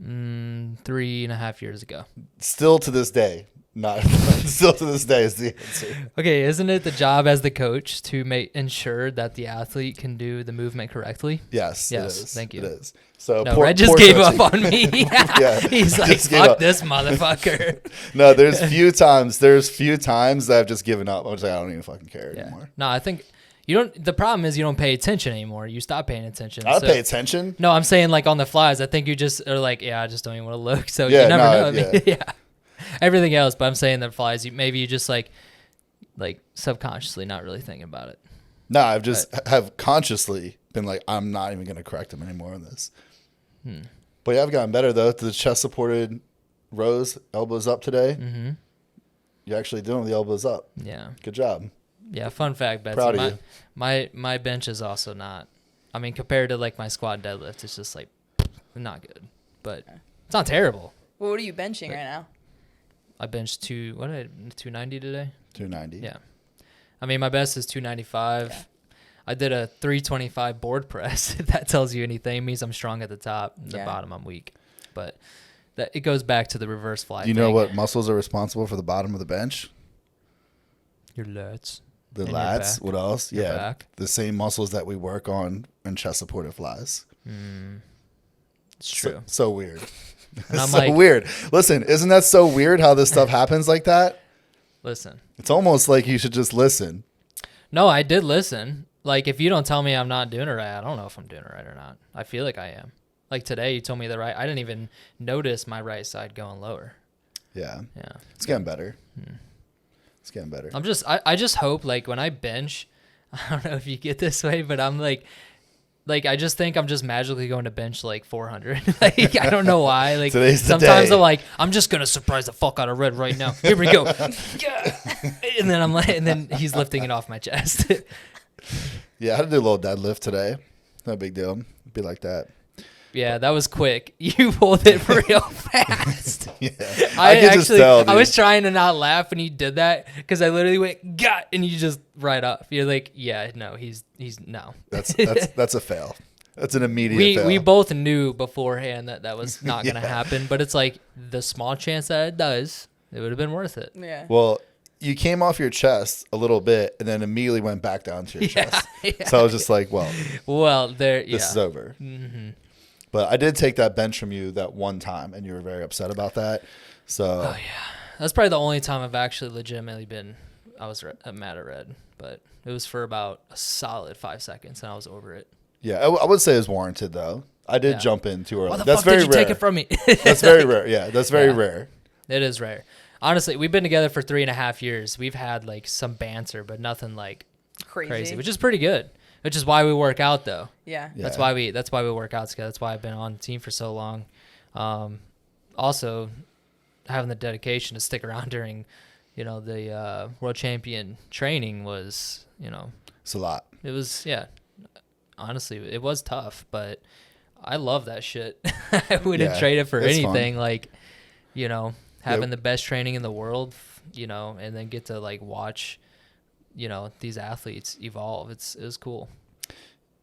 3.5 years ago. Still to this day. Not still to this day is the answer. Okay, isn't it the job as the coach to ensure that the athlete can do the movement correctly? Yes. Yes, it is. thank you. It is. So No, Red just gave up on me. Yeah, He's like, just gave fuck up. this motherfucker. No, there's few times that I've just given up. I was like, I don't even fucking care anymore. No, I think you don't. The problem is you don't pay attention anymore. You stop paying attention. I pay attention. No, I'm saying like on the flies. I think you just are like, yeah, I just don't even want to look. So Yeah, you never no, know. I mean, yeah. Everything else, but I'm saying that flies. Maybe you just like subconsciously not really thinking about it. No, I've just have consciously been like, I'm not even going to correct him anymore on this. But yeah, I've gotten better though. To the chest supported rows, elbows up today. Mm-hmm. You're actually doing the elbows up. Yeah. Good job. Yeah. Fun fact, Betsy. Proud of you. My bench is also not. I mean, compared to like my squat deadlift, it's just like not good, but it's not terrible. Well, what are you benching right now? I benched 290 today. 290. Yeah. I mean, my best is 295. Yeah. I did a 325 board press. If that tells you anything, it means I'm strong at the top. The bottom, I'm weak. But it goes back to the reverse fly. Do you know what muscles are responsible for the bottom of the bench? Your lats. The And your lats. back. What else? Your Yeah. back. The same muscles that we work on in chest supported flies. It's true. So weird. And I'm so like, weird. Listen, isn't that so weird how this stuff happens like that? listen. It's almost like you should just listen. No, I did listen. Like, if you don't tell me I'm not doing it right, I don't know if I'm doing it right or not. I feel like I am. Like today, you told me the right. I didn't even notice my right side going lower. Yeah. Yeah. It's getting better. It's getting better. I just hope, like, when I bench, I don't know if you get this way, but I'm like, I just think I'm just magically going to bench like 400. Like, I don't know why. Like, Today's the sometimes day. I'm like, I'm just gonna surprise the fuck out of Red right now. Here we go. Yeah. And then I'm like, and then he's lifting it off my chest. Yeah, I had to do a little deadlift today. No big deal. Be like that. Yeah, that was quick. You pulled it real fast. Yeah. I can just tell, I dude. was trying to not laugh when you did that because I literally went gut and you just right up. You're like, yeah, no, he's no. That's a fail. That's an immediate fail. We both knew beforehand that was not gonna Yeah. happen, but it's like the small chance that it does, it would have been worth it. Yeah. Well, you came off your chest a little bit and then immediately went back down to your chest. Yeah. So I was just like, well, Well, there. Yeah. this is over. Mm-hmm. But I did take that bench from you that one time, and you were very upset about that. So Oh yeah, that's probably the only time I've actually legitimately been. I was mad at Red, but it was for about a solid 5 seconds, and I was over it. yeah, I would say it's warranted though. I did Yeah. jump in too early. Why the That's fuck very did you rare. take it from me? That's very rare. Yeah, that's very Yeah. rare. It is rare. Honestly, we've been together for 3.5 years. We've had like some banter, but nothing like crazy, which is pretty good. Which is why we work out, though. Yeah. Yeah. That's why we work out together. That's why I've been on the team for so long. Also, having the dedication to stick around during, the world champion training was, It's a lot. it was honestly, it was tough, but I love that shit. I wouldn't Yeah, trade it for it's anything. Like, having the best training in the world, you know, and then get to like watch, you know, these athletes evolve. It was cool.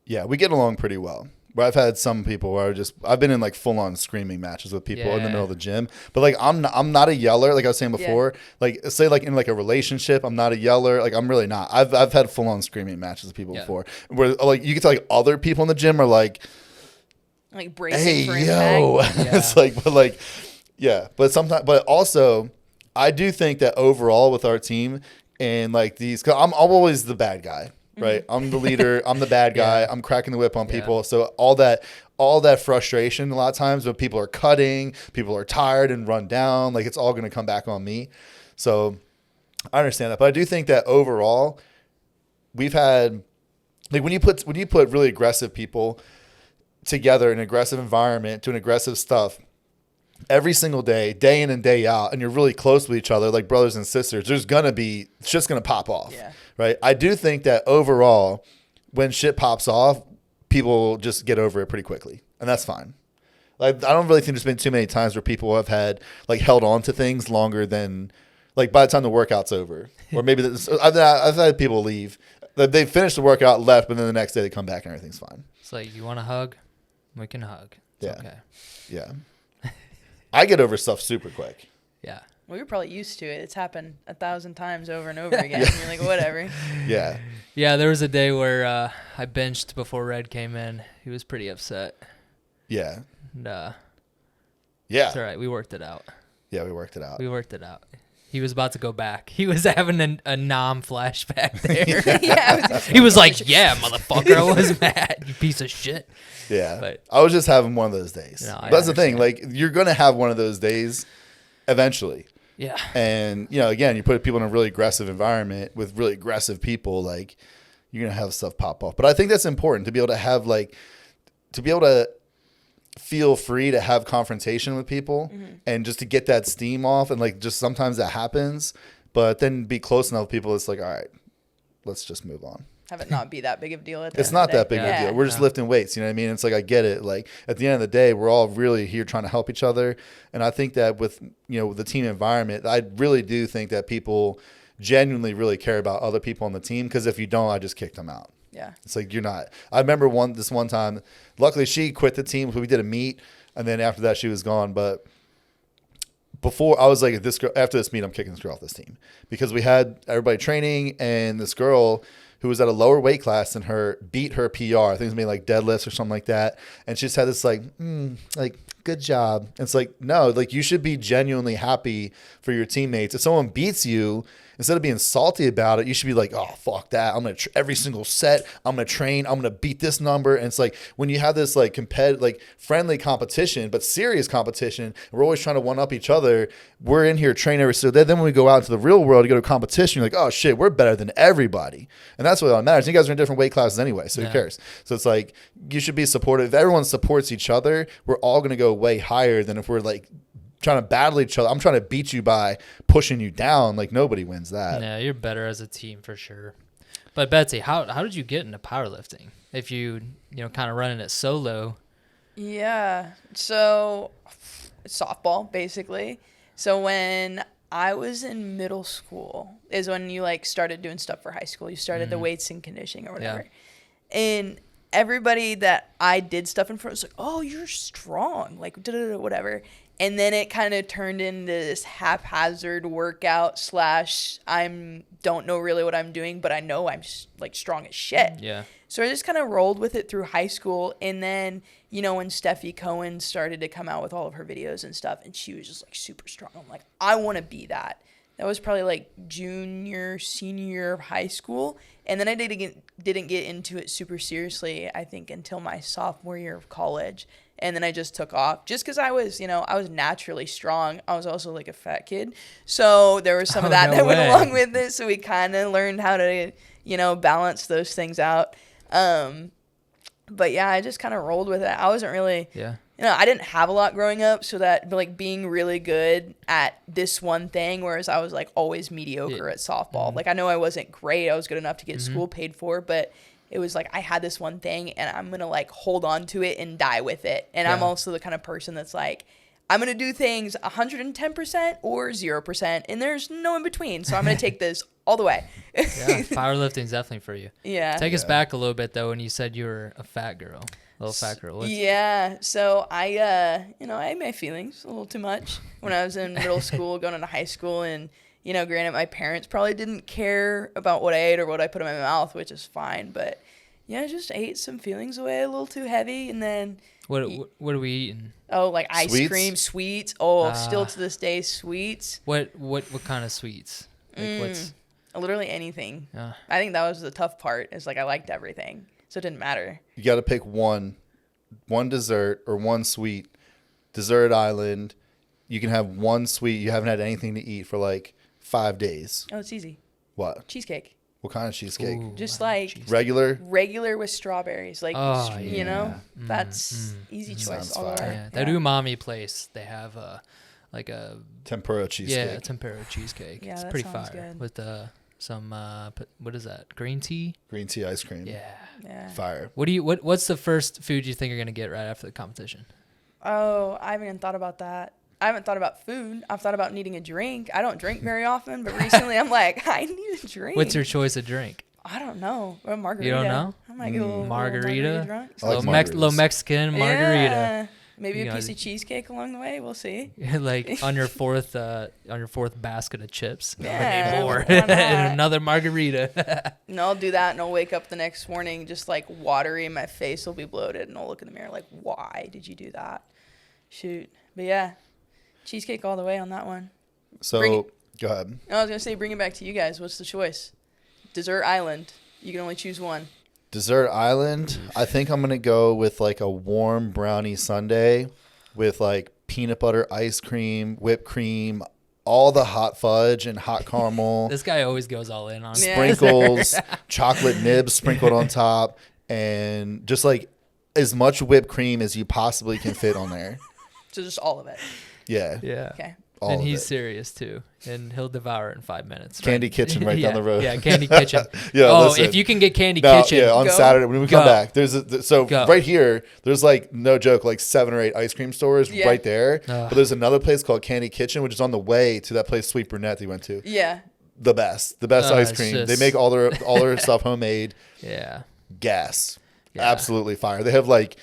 Yeah, we get along pretty well. But I've had some people where I've been in like full on screaming matches with people in the middle of the gym. But like I'm not a yeller, like I was saying before. Yeah. Like say like in like a relationship, I'm not a yeller. Like I'm really not. I've had full on screaming matches with people before. Where like you get to like other people in the gym are like bracing for impact. It's like, but like, yeah. But sometimes, but also, I do think that overall with our team and like these, cause I'm always the bad guy. Right, I'm the leader. I'm the bad guy. I'm cracking the whip on people. So all that frustration, a lot of times when people are cutting, people are tired and run down, like it's all going to come back on me. So I understand that, but I do think that overall, we've had like when you put really aggressive people together in an aggressive environment doing aggressive stuff every single day, day in and day out, and you're really close with each other, like brothers and sisters, it's just going to pop off. Yeah. Right. I do think that overall, when shit pops off, people just get over it pretty quickly, and that's fine. Like, I don't really think there's been too many times where people have had like held on to things longer than like by the time the workout's over, or maybe I've had people leave. They finish the workout, left, but then the next day they come back and everything's fine. It's like, you want a hug? We can hug. It's okay. Yeah. I get over stuff super quick. Yeah. Well, you're probably used to it. It's happened 1,000 times over and over again. And you're like, whatever. Yeah. Yeah, there was a day where I benched before Red came in. He was pretty upset. Yeah. And, yeah. It's all right. We worked it out. Yeah, we worked it out. He was about to go back. He was having a nom flashback there. He was like, yeah, motherfucker, I was mad, you piece of shit. Yeah. But I was just having one of those days. No, that's the thing. Like, you're going to have one of those days eventually. Yeah. And, you know, again, you put people in a really aggressive environment with really aggressive people, like, you're going to have stuff pop off. But I think that's important to be able to have, like, to be able to feel free to have confrontation with people and just to get that steam off. And, like, just sometimes that happens. But then be close enough with people, it's like, all right, let's just move on. Have it not be that big of a deal at the It's not that big of a deal. We're just lifting weights, you know what I mean? It's like, I get it. Like, at the end of the day, we're all really here trying to help each other. And I think that with, you know, the team environment, I really do think that people genuinely really care about other people on the team, because if you don't, I just kicked them out. Yeah. It's like, you're not. I remember this one time, luckily she quit the team, so we did a meet, and then after that she was gone. But before, I was like, this girl, after this meet, I'm kicking this girl off this team, because we had everybody training, and this girl who was at a lower weight class than her beat her PR. I think it was maybe like deadlifts or something like that. And she just had this like good job. And it's like, no, like, you should be genuinely happy for your teammates. If someone beats you, instead of being salty about it, you should be like, oh, fuck that. I'm going to every single set, I'm going to train, I'm going to beat this number. And it's like, when you have this like like friendly competition, but serious competition, we're always trying to one up each other. We're in here training every single day. Then when we go out into the real world to go to competition, you're like, oh shit, we're better than everybody. And that's what matters. You guys are in different weight classes anyway, so who cares? So it's like, you should be supportive. If everyone supports each other, we're all going to go way higher than if we're like trying to battle each other. I'm trying to beat you by pushing you down. Like, nobody wins that. Yeah, you're better as a team for sure. But Betsy, how did you get into powerlifting? If you kind of running it solo. Yeah. So softball, basically. So when I was in middle school is when you like started doing stuff for high school. You started the weights and conditioning or whatever. Yeah. And everybody that I did stuff in front was like, oh, you're strong. Like, whatever. And then it kind of turned into this haphazard workout / don't know really what I'm doing, but I know I'm like strong as shit. Yeah. So I just kind of rolled with it through high school. And then, when Steffi Cohen started to come out with all of her videos and stuff, and she was just like super strong. I'm like, I want to be that. That was probably like junior, senior year of high school. And then I didn't get into it super seriously, I think, until my sophomore year of college. And then I just took off just because I was naturally strong. I was also like a fat kid. So there was some of that went along with it. So we kind of learned how to, balance those things out. But yeah, I just kind of rolled with it. I wasn't really, I didn't have a lot growing up. So that like being really good at this one thing, whereas I was like always mediocre at softball. Like I know I wasn't great. I was good enough to get school paid for, but it was like I had this one thing and I'm going to like hold on to it and die with it. And I'm also the kind of person that's like, I'm going to do things 110% or 0%, and there's no in between. So I'm going to take this all the way. Yeah, powerlifting's definitely for you. Yeah. Take us back a little bit though when you said you were a fat girl. Little fat girl. Yeah. So I had my feelings a little too much when I was in middle school, going into high school, and granted, my parents probably didn't care about what I ate or what I put in my mouth, which is fine. But I just ate some feelings away a little too heavy, and then what are we eating? Oh, like ice Sweets? cream, sweets. Oh, still to this day, sweets. What kind of sweets? Like what's literally anything. I think that was the tough part. Is like I liked everything, so it didn't matter. You got to pick one dessert or one sweet. Dessert island. You can have one sweet. You haven't had anything to eat for like 5 days. Oh, it's easy. What? Cheesecake. What kind of cheesecake? Ooh, Just like cheesecake. Regular? with strawberries. Like, that's easy choice Sounds all the fire. way. Yeah, that umami place. They have like a Tempura cheesecake. Yeah, tempura cheesecake. Yeah, it's that pretty sounds fire good. with some what is that? Green tea? Green tea ice cream. Yeah. Fire. What's the first food you think you're gonna get right after the competition? Oh, I haven't even thought about that. I haven't thought about food. I've thought about needing a drink. I don't drink very often, but recently I'm like, I need a drink. What's your choice of drink? I don't know. A margarita. You don't know? I might get a little Margarita? drunk. I like Little margaritas. Mexican margarita. Yeah. Maybe You a piece know, of cheesecake along the way. We'll see. Like on your fourth basket of chips. Yeah, I need more. why not? And another margarita. And I'll do that, and I'll wake up the next morning just like watery, and my face will be bloated, and I'll look in the mirror like, why did you do that? Shoot. But yeah, cheesecake all the way on that one. So, go ahead. I was gonna say, bring it back to you guys. What's the choice? Dessert island. You can only choose one. Dessert island. I think I'm going to go with like a warm brownie sundae with like peanut butter ice cream, whipped cream, all the hot fudge and hot caramel. This guy always goes all in on it. Yeah. Sprinkles, chocolate nibs sprinkled on top, and just like as much whipped cream as you possibly can fit on there. So just all of it. Yeah. Yeah. Okay. All And of he's it. serious too, and he'll devour it in 5 minutes. Candy Kitchen right Yeah, down the road. Yeah, Candy Kitchen. Yeah, oh, listen. if you can get Candy No, Kitchen, yeah, on Go. Saturday when we come Go. back, Go. right here, there's like no joke, like 7 or 8 ice cream stores Yeah. right there. Ugh. But there's another place called Candy Kitchen, which is on the way to that place Sweet Brunette that you went to. Yeah. The best ice It's cream. just- They make all their stuff homemade. yeah, Gas, Yeah. absolutely fire. They have like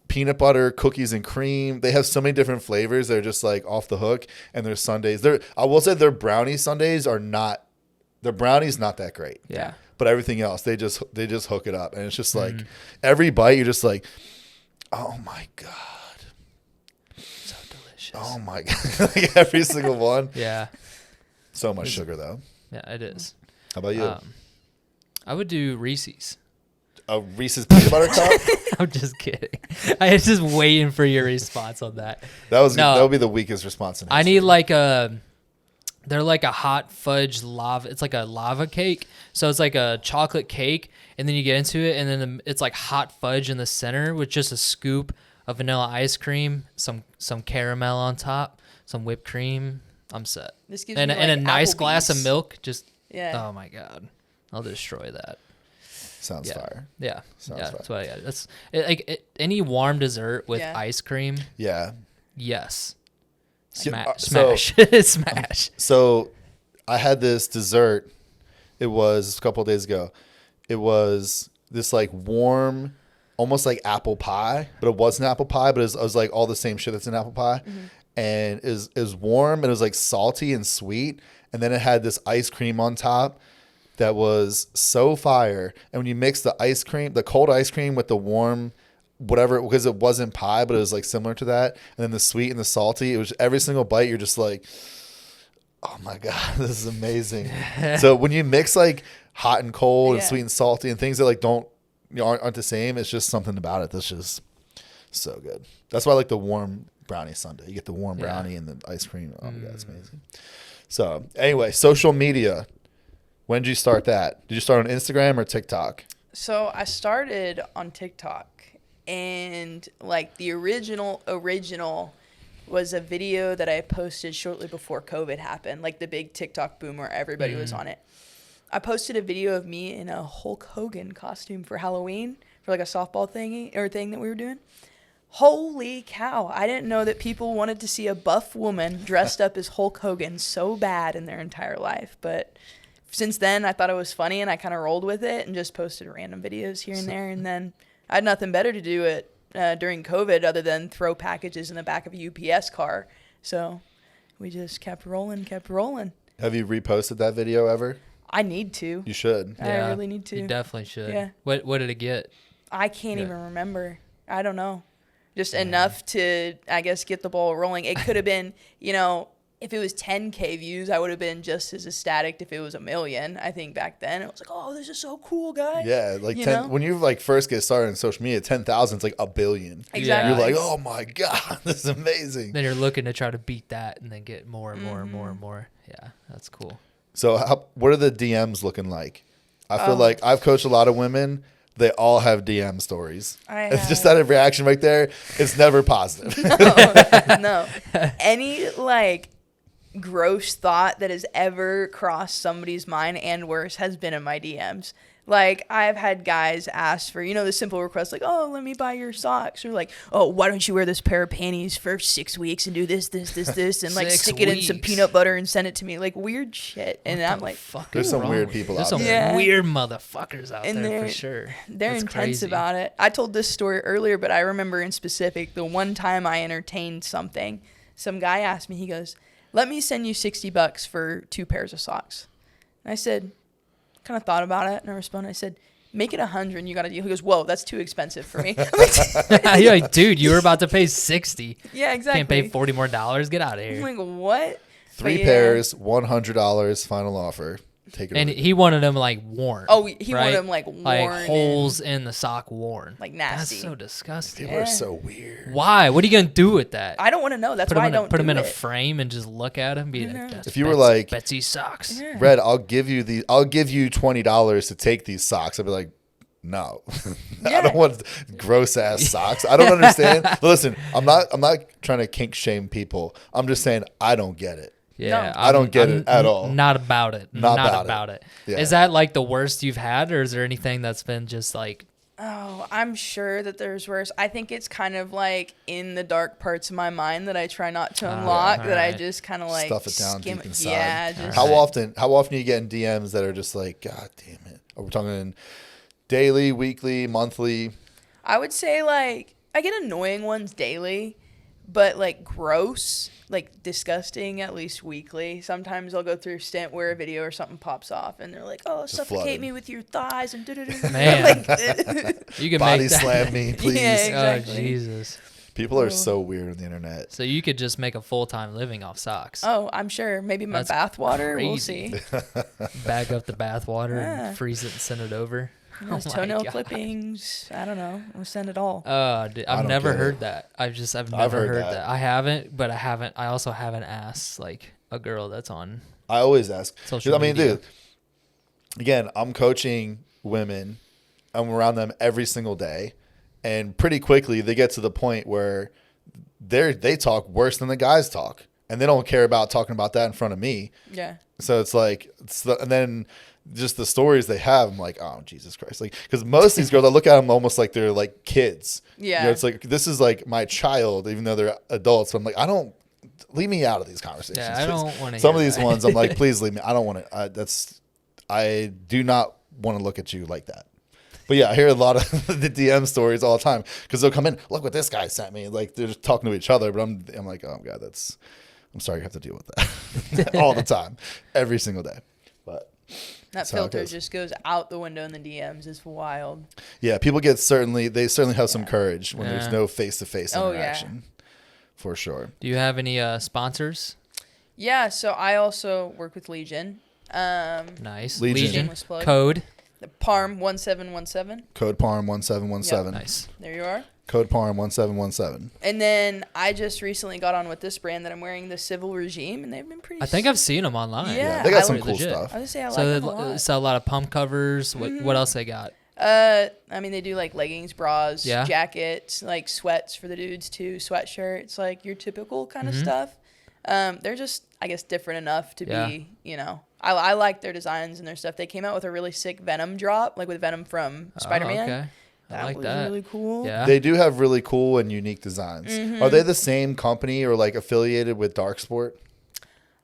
peanut butter, cookies and cream. They have so many different flavors. They're just like off the hook. And their sundaes. I will say their brownie sundaes are not. Their brownie's not that great. yeah. But everything else, they just hook it up, and it's just like every bite, you're just like, oh my god, So delicious. oh my god, like every single one. Yeah, So much sugar though. yeah, it is. How about you? I would do Reese's. A Reese's peanut butter cup. I'm just kidding. I was just waiting for your response on that. That No. would be the weakest response. In I history. need like they're like a hot fudge lava. It's like a lava cake. So it's like a chocolate cake, and then you get into it, and then it's like hot fudge in the center with just a scoop of vanilla ice cream, some caramel on top, some whipped cream. I'm set. This gives And me, and a like, nice glass of Applebee's. milk. Just Yeah. oh my god, I'll destroy that. Sounds Yeah. fire. Yeah, Sounds yeah. fire. That's what I got. That's any warm dessert with Yeah. ice cream. Yeah. Yes. So- Smash. Smash. So I had this dessert. It was a couple of days ago. It was this like warm, almost like apple pie, but it wasn't apple pie, but it was like all the same shit that's in apple pie. And it was warm, and it was like salty and sweet. And then it had this ice cream on top that was so fire. And when you mix the ice cream, the cold ice cream with the warm whatever, because it wasn't pie, but it was like similar to that. And then the sweet and the salty, it was every single bite, you're just like, oh my God, this is amazing. So when you mix like hot and cold and Yeah. sweet and salty and things that like aren't the same, it's just something about it that's just so good. That's why I like the warm brownie sundae. You get the warm brownie and the ice cream. Oh my God, it's amazing. So anyway, social media. When did you start that? Did you start on Instagram or TikTok? So I started on TikTok, and like the original was a video that I posted shortly before COVID happened, like the big TikTok boom where everybody was on it. I posted a video of me in a Hulk Hogan costume for Halloween for like a softball thing that we were doing. Holy cow. I didn't know that people wanted to see a buff woman dressed up as Hulk Hogan so bad in their entire life. But since then, I thought it was funny, and I kind of rolled with it and just posted random videos here and there. And then I had nothing better to do during COVID other than throw packages in the back of a UPS car. So we just kept rolling. Have you reposted that video ever? I need to. You should. I really need to. You definitely should. Yeah. What did it get? I can't even remember. I don't know. Just enough to, I guess, get the ball rolling. It could have been, if it was 10K views, I would have been just as ecstatic if it was 1 million. I think back then it was like, oh, this is so cool, guys. Yeah, like when you like first get started on social media, 10,000 is like 1 billion. Exactly. You're like, oh my god, this is amazing. Then you're looking to try to beat that and then get more and more and more and more. Yeah, that's cool. So what are the DMs looking like? I feel like I've coached a lot of women. They all have DM stories. It's just that reaction right there. It's never positive. No. Any gross thought that has ever crossed somebody's mind and worse has been in my DMs. Like, I've had guys ask for, the simple request, like, oh, let me buy your socks. Or like, oh, why don't you wear this pair of panties for 6 weeks and do this, and like stick it in some peanut butter and send it to me. Like, weird shit. And I'm like, there's some weird people out there. There's some weird motherfuckers out there for sure. They're intense about it. I told this story earlier, but I remember in specific the one time I entertained something. Some guy asked me, he goes, let me send you $60 for 2 pairs of socks. And I said, kind of thought about it, and I responded. I said, make it 100 and you got a deal. He goes, whoa, that's too expensive for me. You're like, dude, you were about to pay 60. Yeah, exactly. Can't pay $40 more. Get out of here. I'm like, what? 3 pairs, $100 final offer. Take it. And he wanted them worn. Oh, he right? wanted them worn. Like holes in the sock worn. Like nasty. That's so disgusting. People are so weird. Why? What are you going to do with that? I don't want to know. That's why I don't put them in it. a frame and just look at them. Be like, that's if you were like Betsy's socks. Yeah. Red, I'll give you $20 to take these socks. I'd be like, no. I don't want gross ass socks. I don't understand. But listen, I'm not trying to kink shame people. I'm just saying I don't get it. Yeah, No. I don't get it at all. Not about it. Not about it. Yeah. Is that the worst you've had, or is there anything that's been just Oh, I'm sure that there's worse. I think it's kind of in the dark parts of my mind that I try not to unlock. I just kind of stuff it down deep inside. Yeah. Just, How often are you getting DMs that are just like, God damn it? Are we talking daily, weekly, monthly? I would say I get annoying ones daily, but gross, disgusting at least weekly. Sometimes I'll go through a stint where a video or something pops off and they're like, oh, just suffocate flooded. me with your thighs and da-da-da. Man. You can Body make that. slam me, please. Yeah, exactly. Oh, Jesus. People are so weird on the internet. So you could just make a full-time living off socks. Oh, I'm sure. Maybe my That's bath water. We'll crazy. see. Bag up the bath water Yeah. and freeze it and send it over. Those Oh my toenail God. clippings. I don't know. We'll send it all. Dude, I I've don't never get heard it. that. I've never heard heard that. that. I haven't, but I also haven't asked a girl that's on I always ask. social media. Dude, again, I'm coaching women. I'm around them every single day. And pretty quickly, they get to the point where they talk worse than the guys talk. And they don't care about talking about that in front of me. Yeah. So it's and then just the stories they have, I'm like, oh, Jesus Christ. Because most of these girls, I look at them almost like they're like kids. Yeah. It's like, this is like my child, even though they're adults. So I'm like, leave me out of these conversations. Yeah, I don't want to. Some of these ones, I'm like, please leave me. I don't want to. I do not want to look at you like that. But yeah, I hear a lot of the DM stories all the time because they'll come in. Look what this guy sent me. Like they're just talking to each other. But I'm like, oh God, I'm sorry you have to deal with that all the time, every single day. But that filter just goes out the window in the DMs. It's wild. Yeah, people certainly have some courage when there's no face-to-face interaction. For sure. Do you have any sponsors? Yeah, so I also work with Legion. Nice. Legion. Shameless plug. Code. The PARM 1717. Code PARM 1717. Yep. Nice. There you are. Code PARM 1717. And then I just recently got on with this brand that I'm wearing, the Civil Regime, and they've been pretty. I think I've seen them online. Yeah, they got I some would- cool legit. stuff. I would say I like So them a they lot. sell a lot of pump covers. What else they got? I mean, they do leggings, bras, Yeah. jackets, sweats for the dudes too, sweatshirts, your typical kind of stuff. They're just, I guess, different enough to be, I like their designs and their stuff. They came out with a really sick Venom drop, with Venom from Spider-Man. Oh, okay. That like was that. really cool. Yeah. They do have really cool and unique designs. Mm-hmm. Are they the same company or like affiliated with Dark Sport?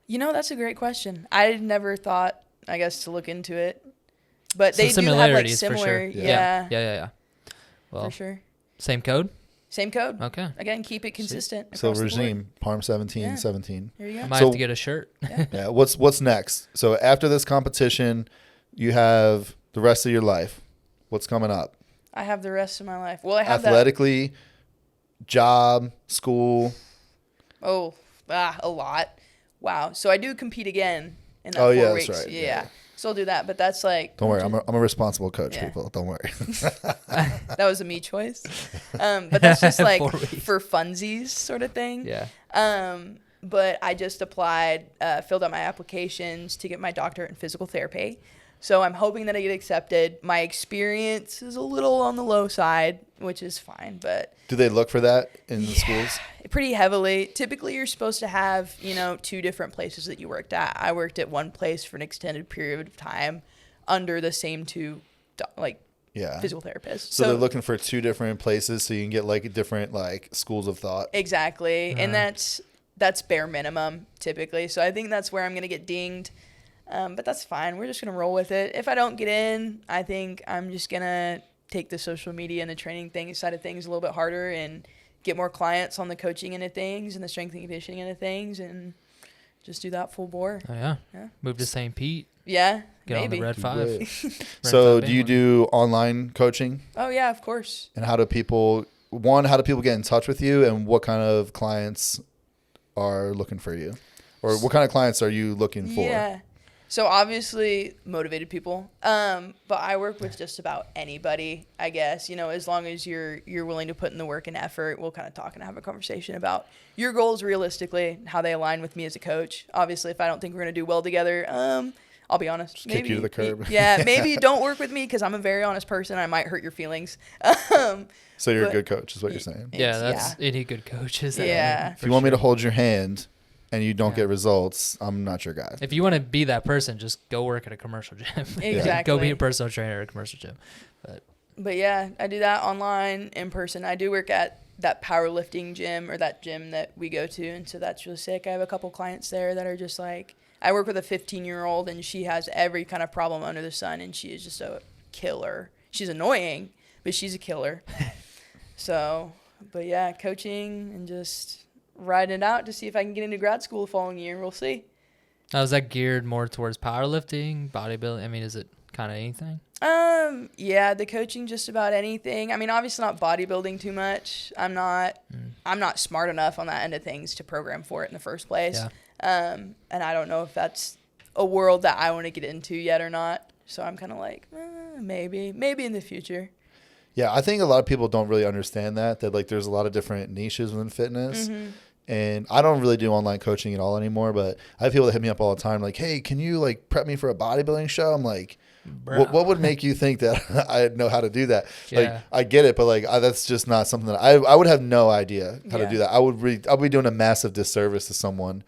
You know, that's a great question. I never thought, I guess, to look into it. But Some they do have like similarities for similar, sure. Yeah. Well, for sure. same code. Same code. Okay. Again, keep it consistent. So across the board. regime, Parm 17, Yeah. 17. There you I go. might So- have to get a shirt. Yeah. What's next? So after this competition, you have the rest of your life. What's coming up? I have the rest of my life. Well, I have Athletically, job, school. that. A lot. Wow. So I do compete again in that 4 Oh, yeah, that's weeks. right. Yeah. Yeah. So I'll do that. But that's like. Don't worry, I'm a responsible coach, Yeah. people. Don't worry. That was a me choice. But that's just like 4 weeks. for funsies sort of thing. Yeah. But I just applied, filled out my applications to get my doctorate in physical therapy. So I'm hoping that I get accepted. My experience is a little on the low side, which is fine, but Do they look for that in the schools? pretty heavily. Typically, you're supposed to have, 2 different places that you worked at. I worked at one place for an extended period of time under the same 2, Yeah. physical therapists. So they're looking for 2 different places so you can get like different like schools of thought. Exactly. And Uh-huh. that's bare minimum typically. So I think that's where I'm going to get dinged. But that's fine. We're just going to roll with it. If I don't get in, I think I'm just going to take the social media and the training thing side of things a little bit harder and get more clients on the coaching end of things and the strength and conditioning end of things and just do that full bore. Oh yeah. Yeah. Move to St. Pete. Yeah. Get maybe. on the Red 5. Great. Red So 5 do you bandwagon. do online coaching? Oh, yeah, of course. And how do people get in touch with you, and what kind of clients are looking for you? Or what kind of clients are you looking for? Yeah. So obviously motivated people. But I work with just about anybody, I guess. As long as you're willing to put in the work and effort, we'll kind of talk and have a conversation about your goals realistically, how they align with me as a coach. Obviously, if I don't think we're going to do well together, I'll be honest. Just kick you to the curb. Yeah, maybe don't work with me because I'm a very honest person. I might hurt your feelings. So you're a But- good coach, is what you're saying. Yeah, that's any good coaches. Yeah. If you want me to hold your hand and you don't get results, I'm not your guy. If you want to be that person, just go work at a commercial gym. Exactly. Go be a personal trainer at a commercial gym. But yeah, I do that online, in person. I do work at that powerlifting gym or that gym that we go to, and so that's really sick. I have a couple clients there that are just like, I work with a 15-year-old, and she has every kind of problem under the sun, and she is just a killer. She's annoying, but she's a killer. So, but yeah, coaching and just riding it out to see if I can get into grad school the following year. We'll see. Now, is that geared more towards powerlifting, bodybuilding? I mean, is it kind of anything? Yeah, the coaching, just about anything. I mean, obviously not bodybuilding too much. I'm not smart enough on that end of things to program for it in the first place. Yeah. And I don't know if that's a world that I want to get into yet or not. So I'm kind of like, maybe in the future. Yeah, I think a lot of people don't really understand that like there's a lot of different niches within fitness. Mm-hmm. And I don't really do online coaching at all anymore, but I have people that hit me up all the time like, hey, can you like prep me for a bodybuilding show? I'm like, what would make you think that I know how to do that? Yeah. Like, I get it, but like that's just not something that I would have no idea how to do that. I'll be doing a massive disservice to someone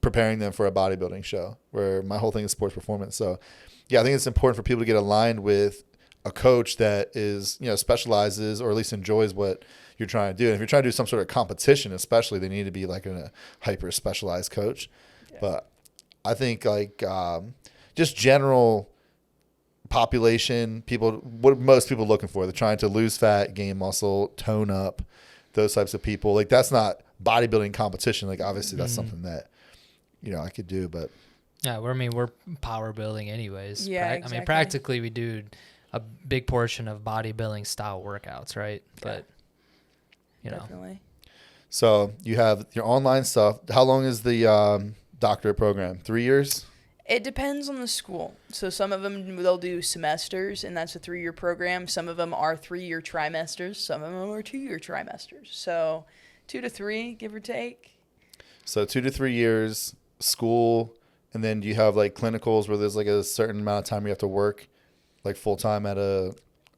preparing them for a bodybuilding show where my whole thing is sports performance. So yeah, I think it's important for people to get aligned with a coach that is, specializes or at least enjoys what you're trying to do. And if you're trying to do some sort of competition, especially, they need to be like a hyper specialized coach. Yeah. But I think like just general population people, what most people are looking for, they're trying to lose fat, gain muscle, tone up, those types of people. Like that's not bodybuilding competition. Like obviously that's something that, I could do, but yeah, we're power building anyways. Yeah, I exactly. mean, practically we do a big portion of bodybuilding style workouts, right? But Definitely. So you have your online stuff. How long is the doctorate program? 3 years? It depends on the school. So some of them, they'll do semesters, and that's a 3-year program. Some of them are 3-year trimesters. Some of them are 2-year trimesters. So 2 to 3, give or take. So 2 to 3 years, school, and then do you have like clinicals where there's like a certain amount of time you have to work like full time in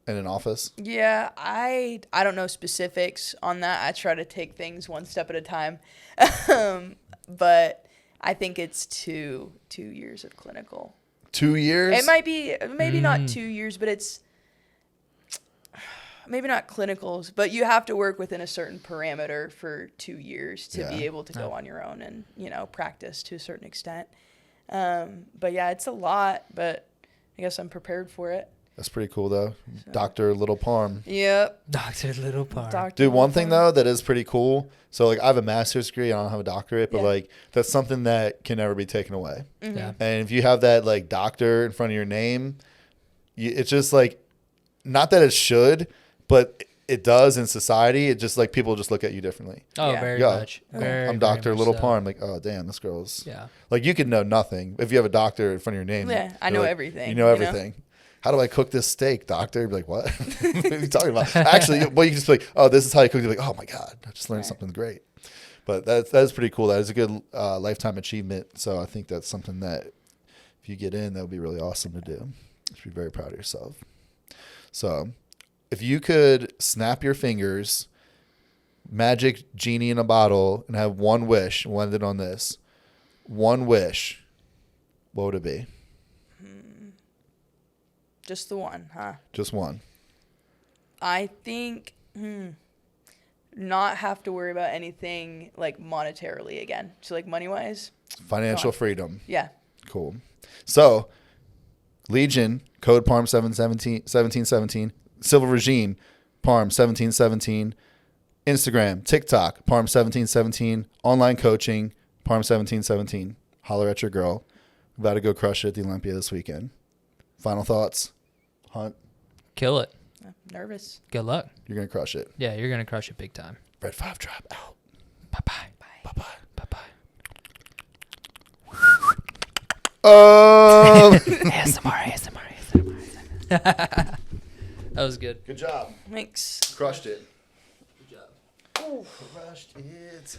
an office? Yeah, I don't know specifics on that. I try to take things one step at a time. But I think it's 2 years of clinical. 2 years? It might be maybe not 2 years, but it's maybe not clinicals, but you have to work within a certain parameter for 2 years to be able to go on your own and, practice to a certain extent. But yeah, it's a lot, but I guess I'm prepared for it. That's pretty cool, though. So. Dr. Little Parm. Yep. Dr. Little Parm. Dude, one thing, though, that is pretty cool. So, like, I have a master's degree. I don't have a doctorate. But, like, that's something that can never be taken away. Mm-hmm. Yeah. And if you have that, like, doctor in front of your name, it's just, like, not that it should, but it does in society. It just, like, people just look at you differently. Oh, very much. I'm Dr. Little Parm. Like, oh, damn, this girl's. Yeah. Like, you could know nothing. If you have a doctor in front of your name. Yeah, I know everything. You know everything. How do I cook this steak, doctor? You'd be like, what? What are you talking about? Actually, well, you can just be like, oh, this is how you cook it. You're like, oh, my God, I just learned something great. But that's pretty cool. That is a good lifetime achievement. So I think that's something that if you get in, that would be really awesome to do. You should be very proud of yourself. So if you could snap your fingers, magic genie in a bottle, and have one wish, we'll end it on this. One wish, what would it be? Just the one, huh? Just one. I think not have to worry about anything like monetarily again. So like money-wise. Financial freedom. Yeah. Cool. So Legion, code PARM 1717, Civil Regime, PARM 1717, Instagram, TikTok, PARM 1717, online coaching, PARM 1717. Holler at your girl. About to go crush it at the Olympia this weekend. Final thoughts? Hunt? Kill it. I'm nervous. Good luck. You're going to crush it. Yeah, you're going to crush it big time. Red 5 drop out. Bye-bye. Bye-bye. Bye-bye. ASMR. That was good. Good job. Thanks. Crushed it. Good job. Crushed it.